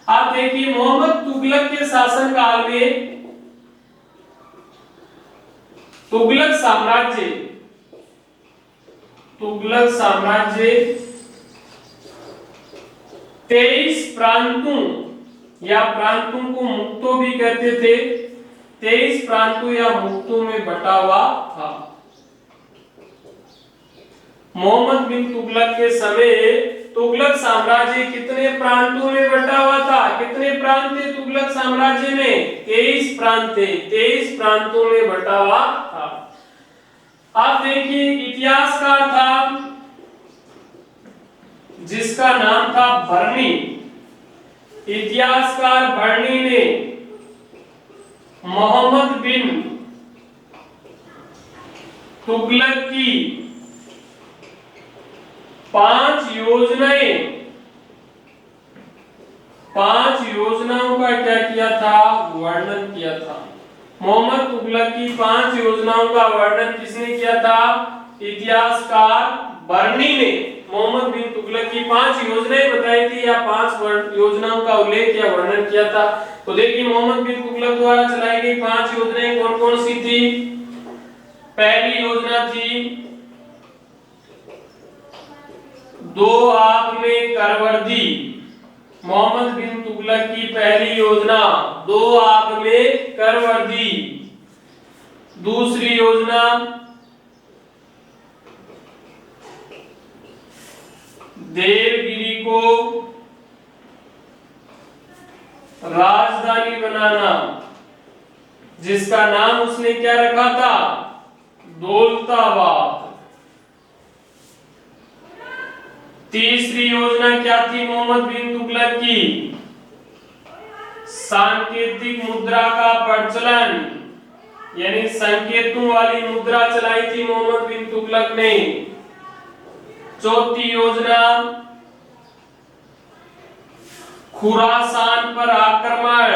आप देखिए मोहम्मद तुगलक के शासन काल में तुगलक साम्राज्य 23 प्रांतों या प्रांतों को मुक्तों भी कहते थे, 23 प्रांतों या मुक्तों में बटा हुआ था। मोहम्मद बिन तुगलक के समय तुगलक साम्राज्य कितने प्रांतों में बटा हुआ था? कितने प्रांत थे तुगलक साम्राज्य में? 23 प्रांत थे। 23 प्रांतों में बटा हुआ था। आप देखिए इतिहासकार था जिसका नाम था भरनी। इतिहासकार भरनी ने मोहम्मद बिन तुगलक की 5 योजनाओं का क्या किया था? वर्णन किया था। मोहम्मद तुगलक की 5 योजनाओं का वर्णन किसने किया था? इतिहासकार बर्नी ने मोहम्मद बिन तुगलक की 5 योजनाएं बताई थी या 5 योजनाओं का उल्लेख या वर्णन किया था। तो देखिए मोहम्मद बिन तुगलक द्वारा चलाई गई 5 योजनाएं कौन कौन सी थी? पहली योजना थी 2 आग में करवर्दी। मोहम्मद बिन तुगलक की पहली योजना 2 आग में करवर्दी। दूसरी योजना देवगिरी को राजधानी बनाना, जिसका नाम उसने क्या रखा था? दौलताबाद। तीसरी योजना क्या थी मोहम्मद बिन तुगलक की? सांकेतिक मुद्रा का प्रचलन, यानी संकेतों वाली मुद्रा चलाई थी मोहम्मद बिन तुगलक ने। चौथी योजना खुरासान पर आक्रमण।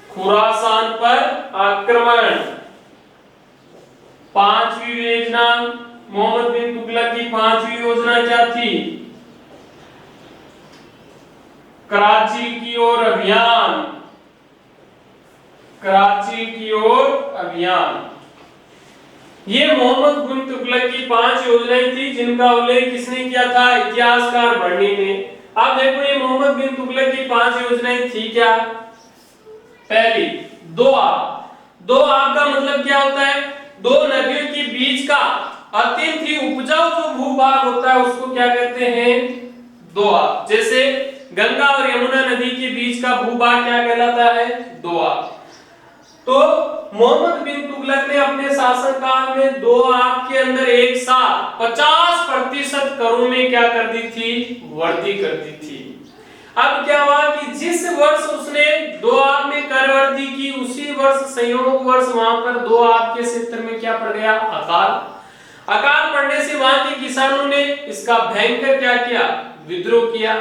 खुरासान पर आक्रमण। पांचवी योजना मोहम्मद बिन तुगलक की 5वीं योजना क्या थी? कराची की ओर अभियान। कराची की ओर अभियान। ये मोहम्मद बिन तुगलक की 5 योजनाएं थी जिनका उल्लेख किसने किया था? इतिहासकार बर्नी ने। अब देखो ये मोहम्मद बिन तुगलक की 5 योजनाएं थी क्या? पहली 2 आग। 2 आग का मतलब क्या होता है? 2 नदियों के बीच का अत्यंत ही उपजाऊ जो भूभाग होता है उसको क्या कहते हैं? 2 आग। जैसे गंगा और यमुना नदी के बीच का भूभाग क्या कहलाता है? 2 आग। तो मोहम्मद बिन तुगलक ने अपने शासनकाल में 2 आग के अंदर एक साथ 50% करों में क्या कर दी थी? वृद्धि कर दी थी। अब क्या हुआ कि जिस वर्ष उसने 2 आग में कर वृद्धि की उसी वर्ष संयोग वर्ष वहां पर 2 आग के क्षेत्र में क्या पड़ गया? अकाल। अकाल पड़ने से वहां के किसानों ने इसका भयंकर क्या किया? विद्रोह किया।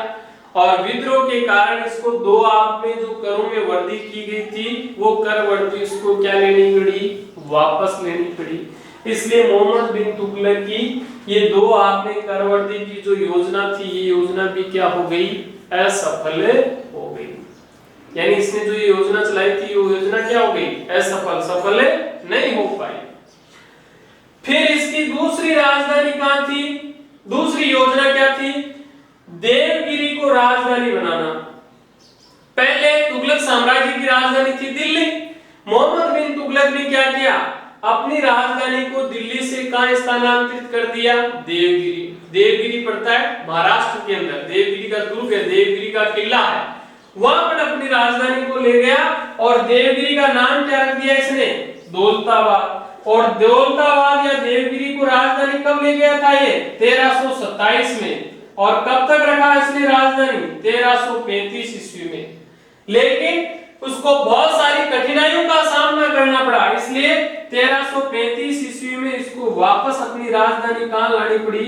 और विद्रोह के कारण इसको 2 आग में जो करों में वृद्धि की गई थी वो कर वृद्धि उसको क्या लेनी पड़ी? वापस लेनी पड़ी। इसलिए मोहम्मद बिन तुगलक की ये 2 आग में कर वृद्धि की जो योजना थी ये योजना भी क्या हो गई? असफल हो गई। यानी इसने जो ये योजना चलाई थी वो योजना क्या हो गई? असफल, सफल नहीं हो पाई। फिर इसकी दूसरी राजधानी कहां थी? दूसरी योजना क्या थी? देवगिरी को राजधानी बनाना। पहले तुगलक साम्राज्य की राजधानी थी दिल्ली। मोहम्मद बिन तुगलक तुगलक ने क्या किया, अपनी राजधानी को दिल्ली से कहां स्थानांतरित कर दिया, देवगिरी। देवगिरी पड़ता है महाराष्ट्र के अंदर, देवगिरी का दुर्ग है, देवगिरी का किला है, वहां पर अपनी राजधानी को ले गया और देवगिरी का नाम क्या रख दिया इसने, दौलताबाद। और दौलताबाद या देवगिरी को राजधानी कब ले गया था ये, 1327 में। और कब तक रखा इसने राजधानी, 1335 ईस्वी में। लेकिन उसको बहुत सारी कठिनाइयों का सामना करना पड़ा, इसलिए 1335 ईस्वी में इसको वापस अपनी राजधानी कहां लानी पड़ी,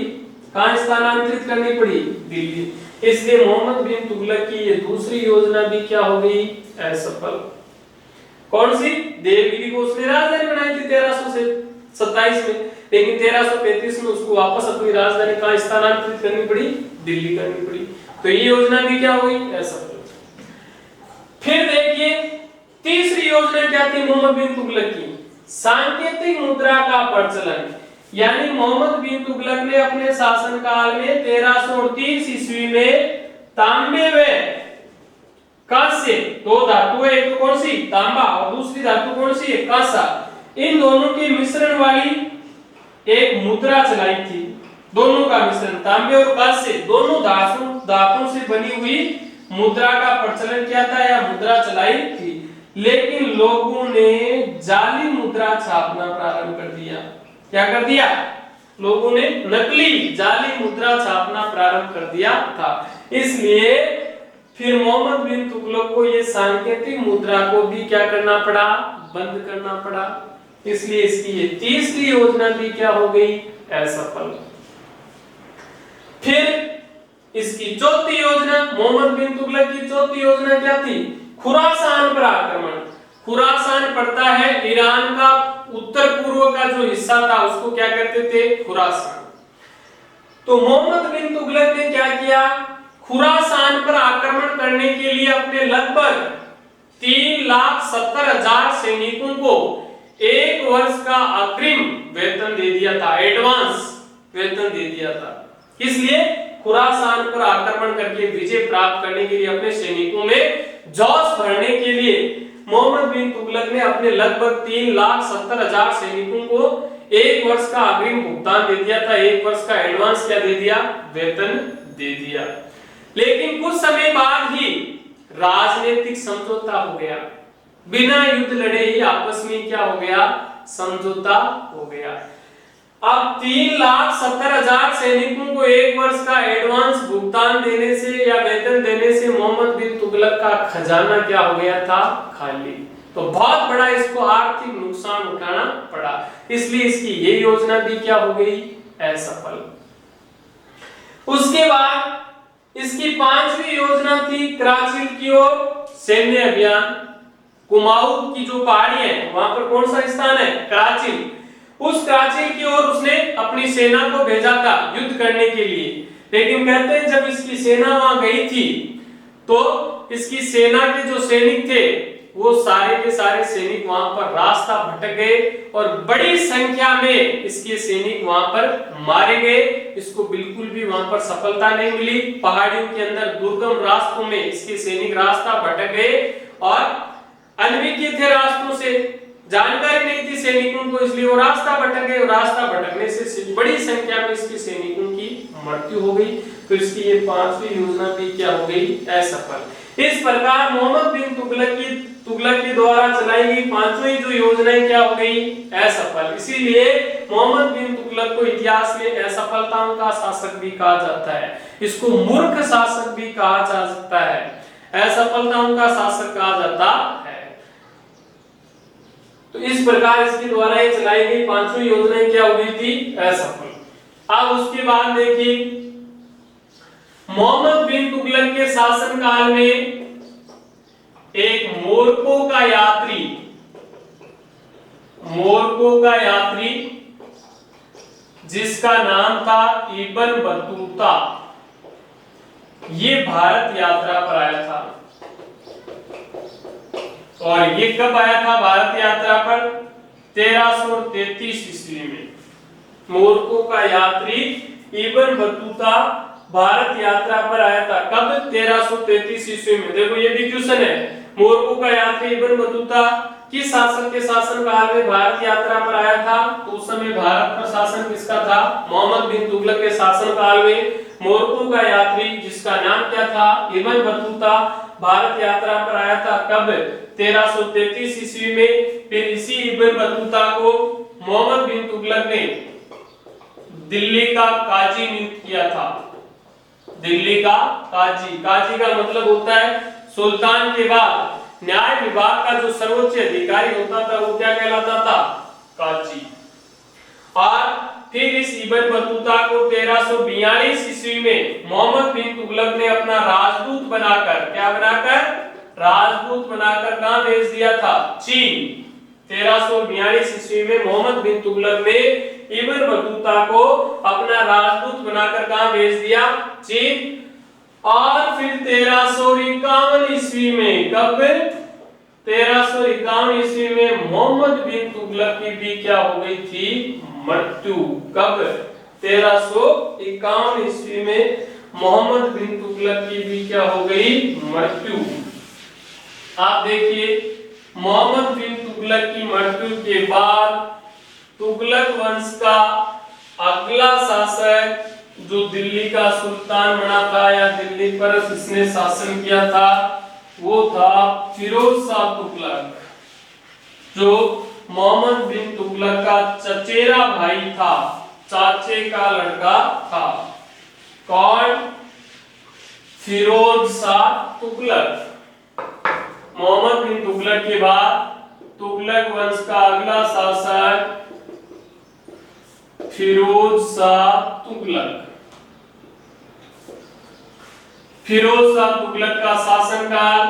कहां स्थानांतरित करनी पड़ी, दिल्ली। इसलिए मोहम्मद बिन तुगलक की ये दूसरी योजना भी क्या हो गई, असफल। कौन सी, देवगिरी को उसने राजधानी बनाई थी 1327 में, लेकिन 1335 में उसको वापस अपनी राजधानी कहां स्थानांतरित करनी पड़ी, दिल्ली करनी पड़ी। तो ये योजना भी क्या हो गई, असफल। फिर देखिए तीसरी योजना क्या थी मोहम्मद बिन तुगलक की, सांकेतिक मुद्रा का प्रचलन। यानी मोहम्मद बिन तुगलक ने अपने शासनकाल में 1338 ईस्वी में तांबे व कांस्य, दो धातु है, एक तो कौन सी, तांबा, और दूसरी धातु कौन सी है, कांसा, इन दोनों के मिश्रण वाली एक मुद्रा चलाई थी। दोनों का मिश्रण, तांबे और कांस्य दोनों धातुओं से बनी हुई मुद्रा का प्रचलन किया था या मुद्रा चलाई थी। लेकिन लोगों ने जाली मुद्रा छापना प्रारंभ कर दिया। क्या कर दिया, लोगों ने नकली जाली मुद्रा छापना प्रारंभ कर दिया था। इसलिए फिर मोहम्मद बिन तुगलक को ये सांकेतिक मुद्रा को भी क्या करना पड़ा, बंद करना पड़ा। इसलिए इसकी ये तीसरी योजना भी क्या हो गई, असफल। फिर इसकी चौथी योजना, मोहम्मद बिन तुगलक की चौथी योजना क्या थी, खुरासान पर आक्रमण। खुरासान पड़ता है ईरान का उत्तर पूर्व का जो हिस्सा था, उसको क्या कहते थे, खुरासान। तो मोहम्मद बिन तुगलक ने क्या किया, खुरासान पर आक्रमण करने के लिए अपने लगभग 3,70,000 सैनिकों को 1 वर्ष का अग्रिम वेतन दे दिया था, एडवांस वेतन दे दिया था। इसलिए खुरासान पर आक्रमण करके विजय प्राप्त करने के लिए, अपने सैनिकों में जोश भरने के लिए मोहम्मद बिन तुगलक ने अपने लगभग 3,70,000 सैनिकों को 1 वर्ष का अग्रिम भुगतान दे दिया था, 1 वर्ष का एडवांस क्या दे दिया, वेतन दे दिया। लेकिन कुछ समय बाद ही राजनीतिक समझौता हो गया, बिना युद्ध लड़े ही आपस में क्या हो गया, समझौता हो गया। अब 3,70,000 सैनिकों को 1 वर्ष का एडवांस भुगतान देने से या वेतन देने से मोहम्मद बिन तुगलक का खजाना क्या हो गया था, खाली। तो बहुत बड़ा इसको आर्थिक नुकसान उठाना पड़ा, इसलिए इसकी ये योजना भी क्या हो गई, असफल। उसके बाद इसकी पांचवी योजना थी कराची की ओर सैन्य अभियान। कुमाऊं की जो पहाड़ी है वहां पर कौन सा स्थान है, कराची। उस कराची की ओर उसने अपनी सेना को भेजा था युद्ध करने के लिए। लेकिन कहते हैं जब इसकी सेना वहां गई थी तो इसकी सेना के जो सैनिक थे वो सारे के सारे सैनिक वहां पर रास्ता भटक गए और बड़ी संख्या में इसके सैनिक वहां पर मारे गए। इसको बिल्कुल भी वहां पर सफलता नहीं मिली। पहाड़ियों के अंदर दुर्गम रास्तों में इसके सैनिक रास्ता भटक गए और अनभिज्ञ थे, रास्तों से जानकारी नहीं थी सैनिकों को, इसलिए वो रास्ता भटक गए। रास्ता भटकने से बड़ी संख्या में इसके सैनिकों की मृत्यु हो गई। तो इसकी ये पांचवी योजना भी क्या हो गई, असफल। इस प्रकार मोहम्मद बिन तुगलक के द्वारा चलाई गई पांचवी जो योजनाएं क्या हो गई, असफल। इसीलिए मोहम्मद बिन तुगलक को इतिहास में असफलताओं का शासक भी कहा जाता है, इसको मूर्ख शासक भी कहा जा सकता है, असफलताओं का शासक कहा जाता है। तो इस प्रकार इसके द्वारा ये चलाई गई पांचवी योजनाएं क्या हो गई थी, असफल। अब उसके बाद देखिए मोहम्मद बिन तुगलक के शासनकाल में एक मोरक्को का यात्री जिसका नाम था इब्न बतूता, ये भारत यात्रा पर आया था। और ये कब आया था भारत यात्रा पर, 1333 ईस्वी में। मोरक्को का यात्री इब्न बतूता भारत यात्रा पर आया था, कब, 1333 ईस्वी में। देखो ये भी क्वेश्चन है, मोरक्को का यात्री इब्न बतूता किस शासक के शासन काल में भारत यात्रा पर आया था? तो उस समय भारत पर शासन किसका था? मोहम्मद बिन तुगलक के शासन काल में मोरक्को का यात्री जिसका नाम क्या था? इब्न बतूता भारत यात्रा पर आया था। कब? 1333 ईस्वी में। फिर इसी इब्न बतूता को मोहम्मद बिन तुगलक ने दिल्ली का काजी नियुक्त किया था। दिल्ली का काजी, काजी का मतलब होता है सुल्तान के बाद न्याय विभाग का जो सर्वोच्च अधिकारी होता था वो क्या कहलाता था? काजी। और फिर इस इब्न बतूता को 1342 ईस्वी में मोहम्मद बिन तुगलक ने अपना राजदूत बनाकर, क्या बनाकर? राजदूत बनाकर कहां भेज दिया था? चीन। 1342 ईस्वी में मोहम्मद बिन तुगलक ने इब्न बतूता को अपना राजदूत बनाकर कहां भेज दिया? चीन। और फिर 1351 ईस्वी में, कब? 1351 ईस्वी में मोहम्मद बिन तुगलक की भी क्या हो गई थी? मृत्यु। कब? 1351 ईस्वी में मोहम्मद बिन तुगलक की भी क्या हो गई? मृत्यु। आप देखिए, मोहम्मद बिन तुगलक की मृत्यु के बाद तुगलक वंश का अगला शासक जो दिल्ली का सुल्तान बना था या दिल्ली पर जिसने शासन किया था वो था फिरोज शाह तुगलक, जो मोहम्मद बिन तुगलक का चचेरा भाई था, चाचे का लड़का था। कौन? फिरोज शाह तुगलक। मोहम्मद बिन तुगलक के बाद तुगलक वंश का अगला शासक फिरोज शाह तुगलक। फिरोज शाह तुगलक का शासनकाल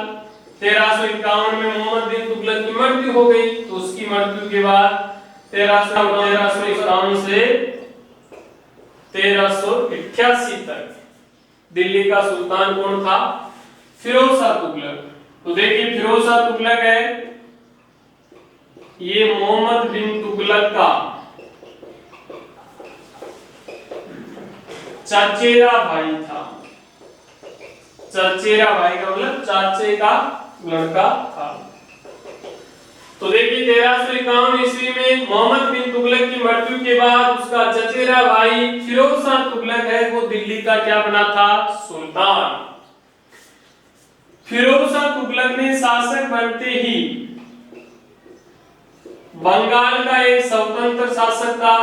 1351 में मोहम्मद बिन तुगलक की मृत्यु हो गई। तो उसकी मृत्यु के बाद 1351 से 1388 तक दिल्ली का सुल्तान कौन था? फिरोज शाह तुगलक। तो देखिए, फिरोज शाह तुगलक है, ये मोहम्मद बिन तुगलक का चचेरा भाई था। चचेरा भाई का मतलब चाचे का लड़का था। तो देखिए, 1351 ईस्वी में मोहम्मद बिन तुगलक की मृत्यु के बाद उसका चचेरा भाई फिरोज शाह तुगलक है, वो दिल्ली का क्या बना था? सुल्तान। फिरोज शाह तुगलक ने शासक बनते ही बंगाल का एक स्वतंत्र शासक था।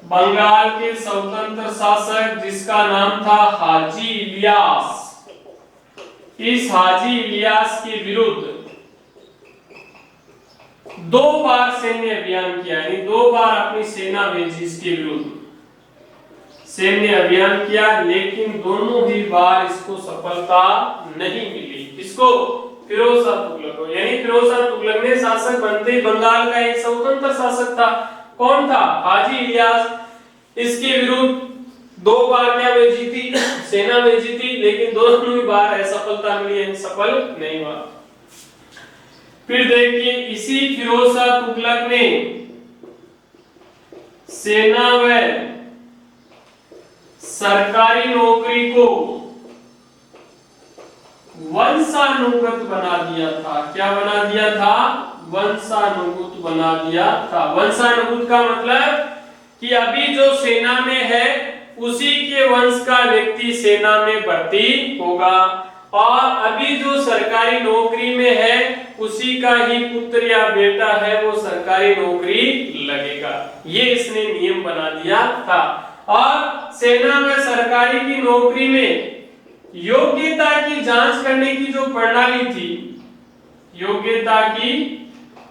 बंगाल के स्वतंत्र शासक जिसका नाम था हाजी इलियास, इस हाजी इलियास के विरुद्ध 2 बार सैन्य अभियान किया, यानी 2 बार अपनी सेना भेजी इसके विरुद्ध सैन्य अभियान किया, लेकिन दोनों ही बार इसको सफलता नहीं मिली। इसको? फिरोज शाह तुगलक को। यानी फिरोज शाह तुगलक ने शासक बनते ही बंगाल का एक स्वतंत्र शासक था, कौन था? हाजी इलियास। इसके विरुद्ध 2 बार क्या भेजी थी? सेना भेजी थी, लेकिन दोनों ही बार असफलता मिली, सफल नहीं हुआ। फिर देखिए, इसी फिरोज शाह तुगलक ने सेना व सरकारी नौकरी को वंशानुगत बना दिया था। क्या बना दिया था? वंशानुगत बना दिया था। वंशानुगत का मतलब कि अभी जो सेना में है उसी के वंश का व्यक्ति सेना में भर्ती होगा, और अभी जो सरकारी नौकरी में है उसी का ही पुत्र या बेटा है वो सरकारी नौकरी लगेगा। ये इसने नियम बना दिया था। और सेना में सरकारी की नौकरी में योग्यता की जांच करने की जो प्रणाली थी, योग्यता की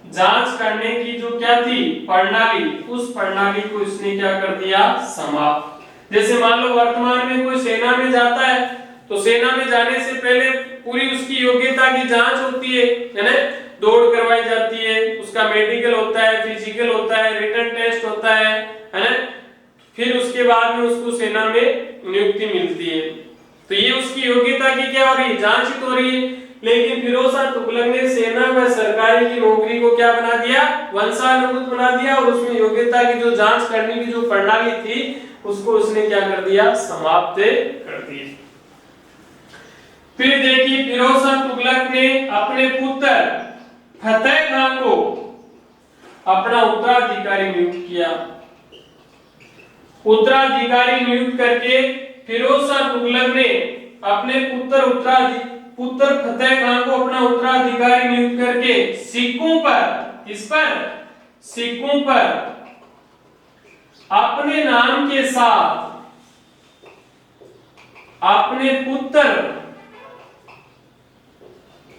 जांच करने की जो क्या थी? प्रणाली, उस प्रणाली को इसने क्या कर दिया? समाप्त। जैसे मान लो वर्तमान में कोई सेना में जाता है तो सेना में जाने से पहले पूरी उसकी योग्यता की जांच होती है ना? दौड़ करवाई जाती है, उसका मेडिकल होता है, फिजिकल होता है, रिटन टेस्ट होता है ना? फिर उसके बाद में उसको सेना में नियुक्ति मिलती है। तो ये उसकी योग्यता की क्या हो रही है? जांच ही तो हो रही है। लेकिन फिरोज शाह तुगलक ने सेना में सरकारी की नौकरी को क्या बना दिया? वंशानुगत बना दिया, और उसमें योग्यता की जो जांच करने की जो प्रणाली थी उसको उसने क्या कर दिया? समाप्त कर दिया। फिर देखिए, फिरोज शाह तुगलक ने अपने पुत्र फतेह खान को अपना उत्तराधिकारी नियुक्त किया। उत्तराधिकारी नियुक्त करके फिरोज शाह तुगलक ने अपने पुत्र फतेह खान को अपना उत्तराधिकारी नियुक्त करके सिक्कों पर, किस पर, सिक्कों पर अपने नाम के साथ अपने पुत्र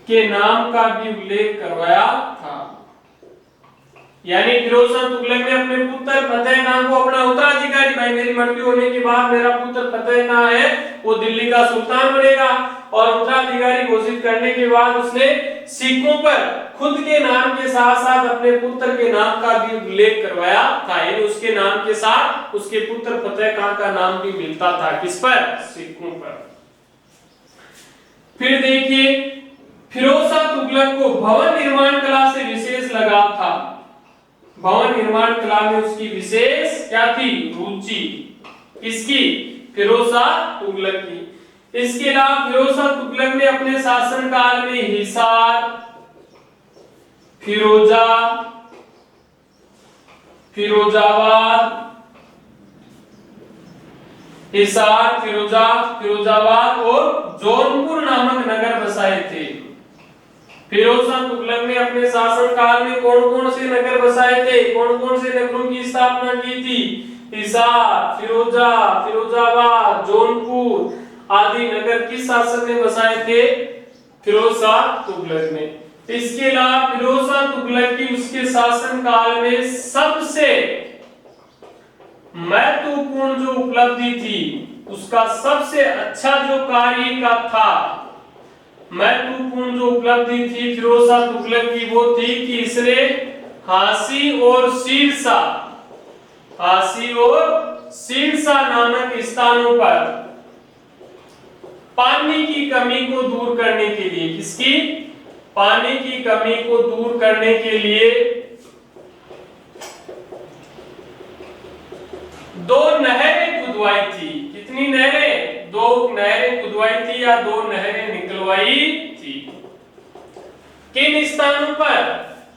के नाम का भी उल्लेख करवाया था। यानी फिरोज शाह तुगलक ने अपने पुत्र फतेह खान को अपना उत्तराधिकारी, भाई मेरी मृत्यु होने के बाद मेरा पुत्र फतेह खान है वो दिल्ली का सुल्तान बनेगा, और उत्तराधिकारी घोषित करने के बाद उसने सिक्कों पर खुद के नाम के साथ साथ अपने पुत्र के नाम का भी उल्लेख करवाया था। यानी उसके नाम के साथ उसके पुत्र फतेह खान का नाम भी मिलता था, किस पर, सिक्कों पर। फिर देखिए फिरोज शाह तुगलक को भवन निर्माण कला से विशेष लगाव था। भवन निर्माण कला में उसकी विशेष क्या थी, रुचि, किसकी, फिरोज शाह तुगलक की। इसके अलावा फिरोज शाह तुगलक ने अपने शासनकाल में हिसार, फिरोजाबाद और जौनपुर नामक नगर बसाए थे। फिरोज शाह तुगलक ने अपने शासनकाल में कौन कौन से नगर बसाए थे, कौन कौन से नगरों की स्थापना की थी, हिसार, फिरोजाबाद, जौनपुर आदि नगर किस शासक ने बसाए थे, फिरोज शाह तुगलक ने। इसके अलावा फिरोज शाह तुगलक की उसके शासनकाल में सबसे महत्वपूर्ण जो उपलब्धि थी, उसका सबसे अच्छा जो कार्य का था, महत्वपूर्ण जो उपलब्धि थी फिरोज शाह तुगलक की, वो थी कि इसने हासी और शीरसा नामक स्थानों पर पानी की कमी को दूर करने के लिए, किसकी, पानी की कमी को दूर करने के लिए दो नहरें खुदवाई थी। कितनी नहरें, दो नहरें खुदवाई थी या दो नहरें निकलवाई थी। किन स्थानों पर,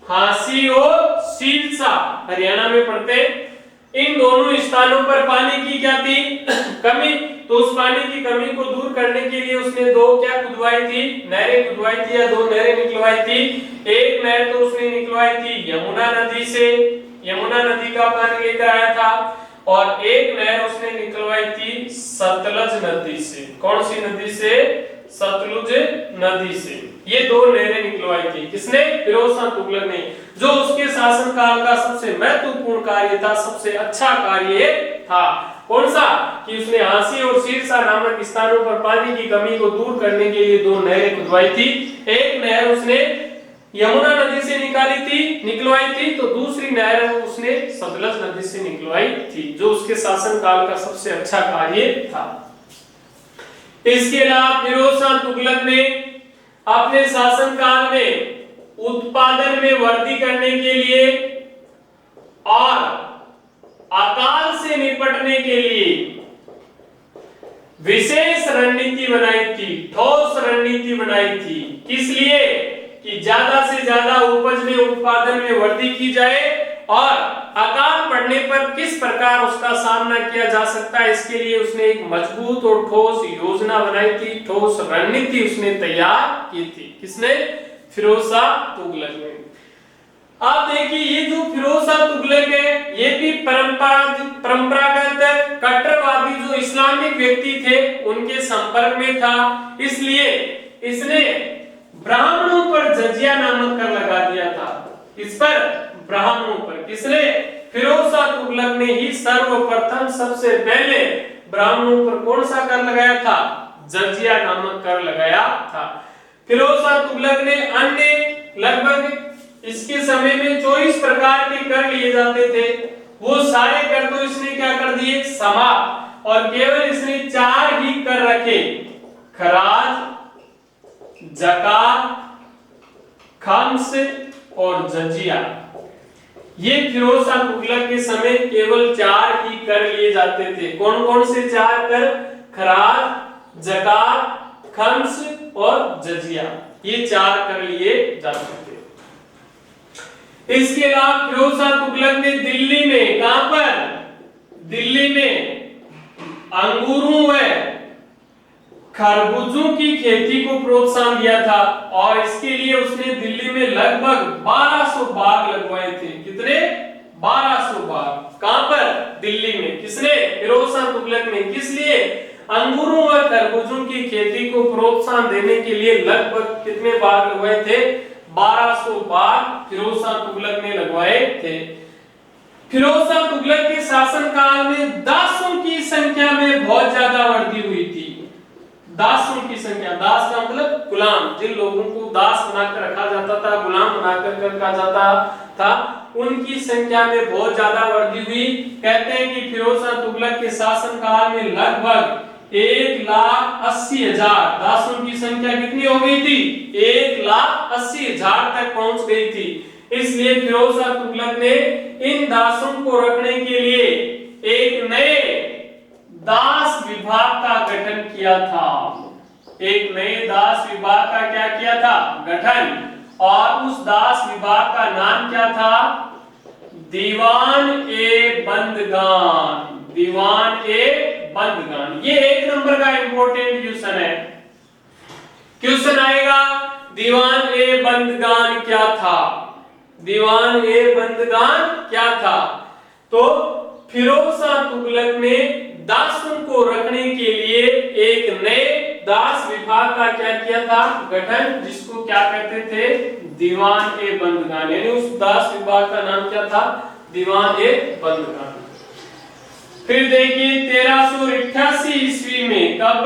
हांसी और शीरसा, हरियाणा में पड़ते। इन दोनों स्थानों पर पानी की क्या थी, कमी, तो उस पानी की कमी को दूर करने के लिए उसने दो क्या खुदवाई थी, नहरें खुदवाई थी या दो नहरें निकलवाई थी। एक नहर तो उसने निकलवाई थी यमुना नदी से, यमुना नदी का पानी लेकर आया था, और एक नहर उसने निकलवाई थी सतलज नदी से। कौन सी नदी से, सतलुज नदी से। ये दो नहरें निकलवाई थी, किसने, फिरोज शाह तुगलक ने, जो उसके शासनकाल का सबसे महत्वपूर्ण कार्य था, सबसे अच्छा कार्य था। कौन सा, कि उसने हांसी और शीरसा नामक स्थानों पर पानी की कमी को दूर करने के लिए दो नहरें खुदवाई थी। एक नहर उसने यमुना नदी से निकलवाई थी, तो दूसरी नहर उसने सतलज नदी से निकलवाई थी, जो उसके शासनकाल का सबसे अच्छा कार्य था। इसके अलावा फिरोज शाह तुगलक ने अपने शासनकाल में उत्पादन में वृद्धि करने के लिए और अकाल से निपटने के लिए विशेष रणनीति बनाई थी, ठोस रणनीति बनाई थी। किस लिए, कि ज्यादा से ज्यादा उपज में, उत्पादन में वृद्धि की जाए और अकाल पड़ने पर किस प्रकार उसका सामना किया जा सकता है, इसके लिए उसने एक मजबूत और ठोस योजना बनाई थी, ठोस रणनीति उसने तैयार की थी। किसने, फिरोज शाह तुगलक ने। आप देखिए ये जो फिरोज शाह तुगलक है, ये भी परंपरागत कट्टरवादी जो इस्लामिक व्यक्ति थे उनके संपर्क में था, इसलिए इसने ब्राह्मणों पर जजिया नामक कर लगा दिया था। इस पर, ब्राह्मणों पर। किसने, फिरोज शाह तुगलक ने ही सर्वप्रथम सबसे पहले ब्राह्मणों पर कौन सा कर लगाया था, जजिया नामक कर लगाया था। फिरोज शाह तुगलक ने अन्य लगभग इसके समय में 24 प्रकार के कर लिए जाते थे, वो सारे कर तो इसने क्या कर दिए, समाप्त, और केवल इसने 4 ही कर रखे, खराज, ज़कात, खम्स और जजिया। ये फिरोज शाह तुगलक के समय केवल 4 ही कर लिए जाते थे। कौन कौन से 4 कर, खराज, ज़कात, खम्स और जजिया, ये 4 कर लिए जाते थे। इसके अलावा फिरोज शाह तुगलक ने दिल्ली में, कहां पर, दिल्ली में अंगूरों व खरबूजों की खेती को प्रोत्साहन दिया था और इसके लिए उसने दिल्ली में लगभग 1200 बाग लगवाए थे। कितने? 1200 बाग। कहां पर? दिल्ली में। किसने? फिरोज शाह तुगलक ने। किस लिए? अंगूरों व खरबूजों की खेती को प्रोत्साहन देने के लिए लगभग कितने बाग लगवाए थे? 1200 बाग फिरोज शाह तुगलक ने लगवाए थे। फिरोज शाह तुगलक के शासनकाल में दासों की संख्या में बहुत ज्यादा वृद्धि हुई थी। दासों की संख्या, दास का मतलब गुलाम, जिन लोगों को दास बनाकर रखा जाता था, गुलाम बनाकर रखा जाता था, उनकी संख्या में बहुत ज्यादा वृद्धि हुई। कहते हैं कि फिरोज शाह तुगलक के शासनकाल में लगभग 1,80,000 दासों की संख्या कितनी हो गई थी? 1,80,000 तक पहुंच गई थी। इसलिए फिरोज शाह तुगलक ने इन दासों को रखने के लिए एक नए दास विभाग का गठन किया था। एक नए दास विभाग का क्या किया था? गठन। और उस दास विभाग का नाम क्या था? दीवान-ए-बंदगान। दीवान-ए-बंदगान। ये 1 नंबर का इंपॉर्टेंट क्वेश्चन है। क्वेश्चन आएगा दीवान-ए-बंदगान क्या था? दीवान-ए-बंदगान क्या था? तो फिरोज शाह तुगलक ने दासों को रखने के लिए एक नए दास विभाग का क्या किया था? गठन, जिसको क्या कहते थे? दीवान-ए-बंदगान। यानी उस दास विभाग का नाम क्या था? दीवान-ए-बंदगान। फिर देखिए 1388 ईस्वी में, कब?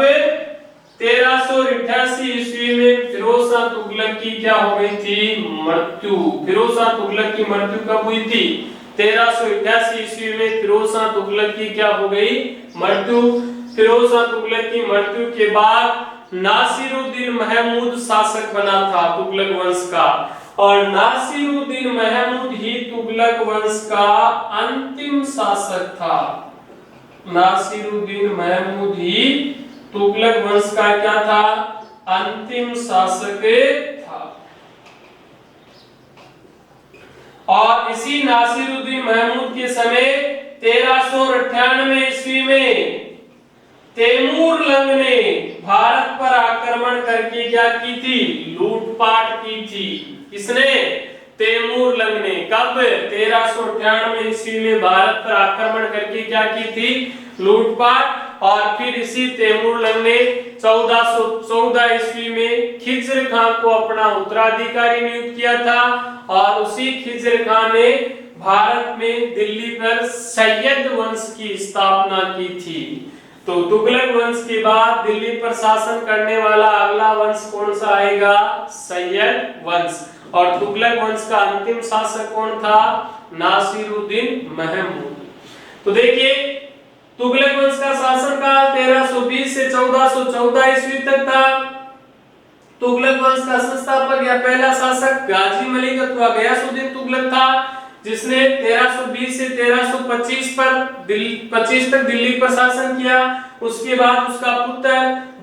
1388 ईस्वी में फिरोज शाह तुगलक की क्या हो गई थी? मृत्यु। फिरोज शाह तुगलक की मृत्यु कब हुई थी? 1388 ईस्वी में फिरोज शाह तुगलक की क्या हो गई? मृत्यु। फिरोज शाह तुगलक की मृत्यु के बाद नासिरुद्दीन महमूद शासक बना था तुगलक वंश का, और नासिरुद्दीन महमूद ही तुगलक वंश का अंतिम शासक था। नासिरुद्दीन महमूद ही तुगलक वंश का क्या था? अंतिम शासक था। और इसी नासिरुद्दीन महमूद के समय 1398 ईस्वी में तैमूर लंग ने भारत पर आक्रमण करके क्या की थी? लूटपाट की थी। किसने? तैमूर लंग ने। कब? 1398 ईस्वी में भारत पर आक्रमण करके क्या की थी? लूटपाट। और फिर इसी तैमूर लंग ने 1414 ईस्वी में खिज्र खां को अपना उत्तराधिकारी नियुक्त किया था, और उसी खिज्र खां ने भारत में दिल्ली पर सैयद वंश की स्थापना की थी। तो तुगलक वंश के बाद दिल्ली पर शासन करने वाला अगला वंश कौन सा आएगा? सैयद वंश। और तुगलक वंश का अंतिम शासक कौन था? नासिरुद्दीन महमूद। तो देखिए तुगलक वंश का शासनकाल 1320 से 1414 ईस्वी तक था। तुगलक वंश का संस्थापक या पहला शासक गाजी मलिक अथवा गयासुद्दीन तुगलक था, जिसने 1320 से 1325 तक दिल्ली पर शासन किया। उसके बाद उसका पुत्र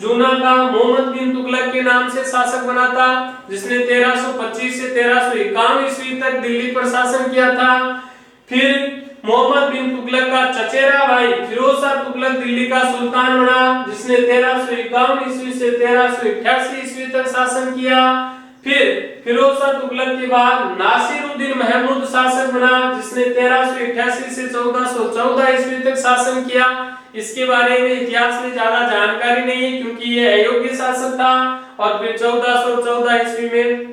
जूना का मोहम्मद बिन तुगलक के नाम से शासक बना था, जिसने 1325 से 1351 ईस्वी तक दिल्ली पर शासन किया था। फिर मोहम्मद बिन तुगलक का चचेरा भाई फिरोज शाह तुगलक दिल्ली का सुल्तान बना, जिसने 1351 ईस्वी से 1388 ईस्वी तक शासन किया। फिर फिरोज शाह तुगलक के बाद नासिरुद्दीन महमूद शासक बना, जिसने 1388 से 1414 ईस्वी तक शासन किया। इसके बारे में इतिहास में ज्यादा जानकारी नहीं है, क्योंकि ये अयोग्य शासक था। और फिर 1414 ईस्वी में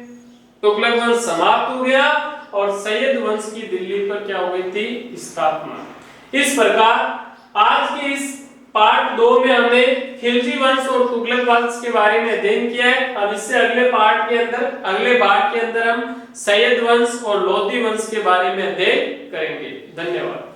तुगलक वंश समाप्त हो गया और सैयद वंश की दिल्ली पर क्या हो गई थी? स्थापना। इस प्रकार आज के इस पार्ट 2 में हमने खिलजी वंश और तुगलक वंश के बारे में अध्ययन किया है। अब इससे अगले भाग के अंदर हम सैयद वंश और लोधी वंश के बारे में अध्ययन करेंगे। धन्यवाद।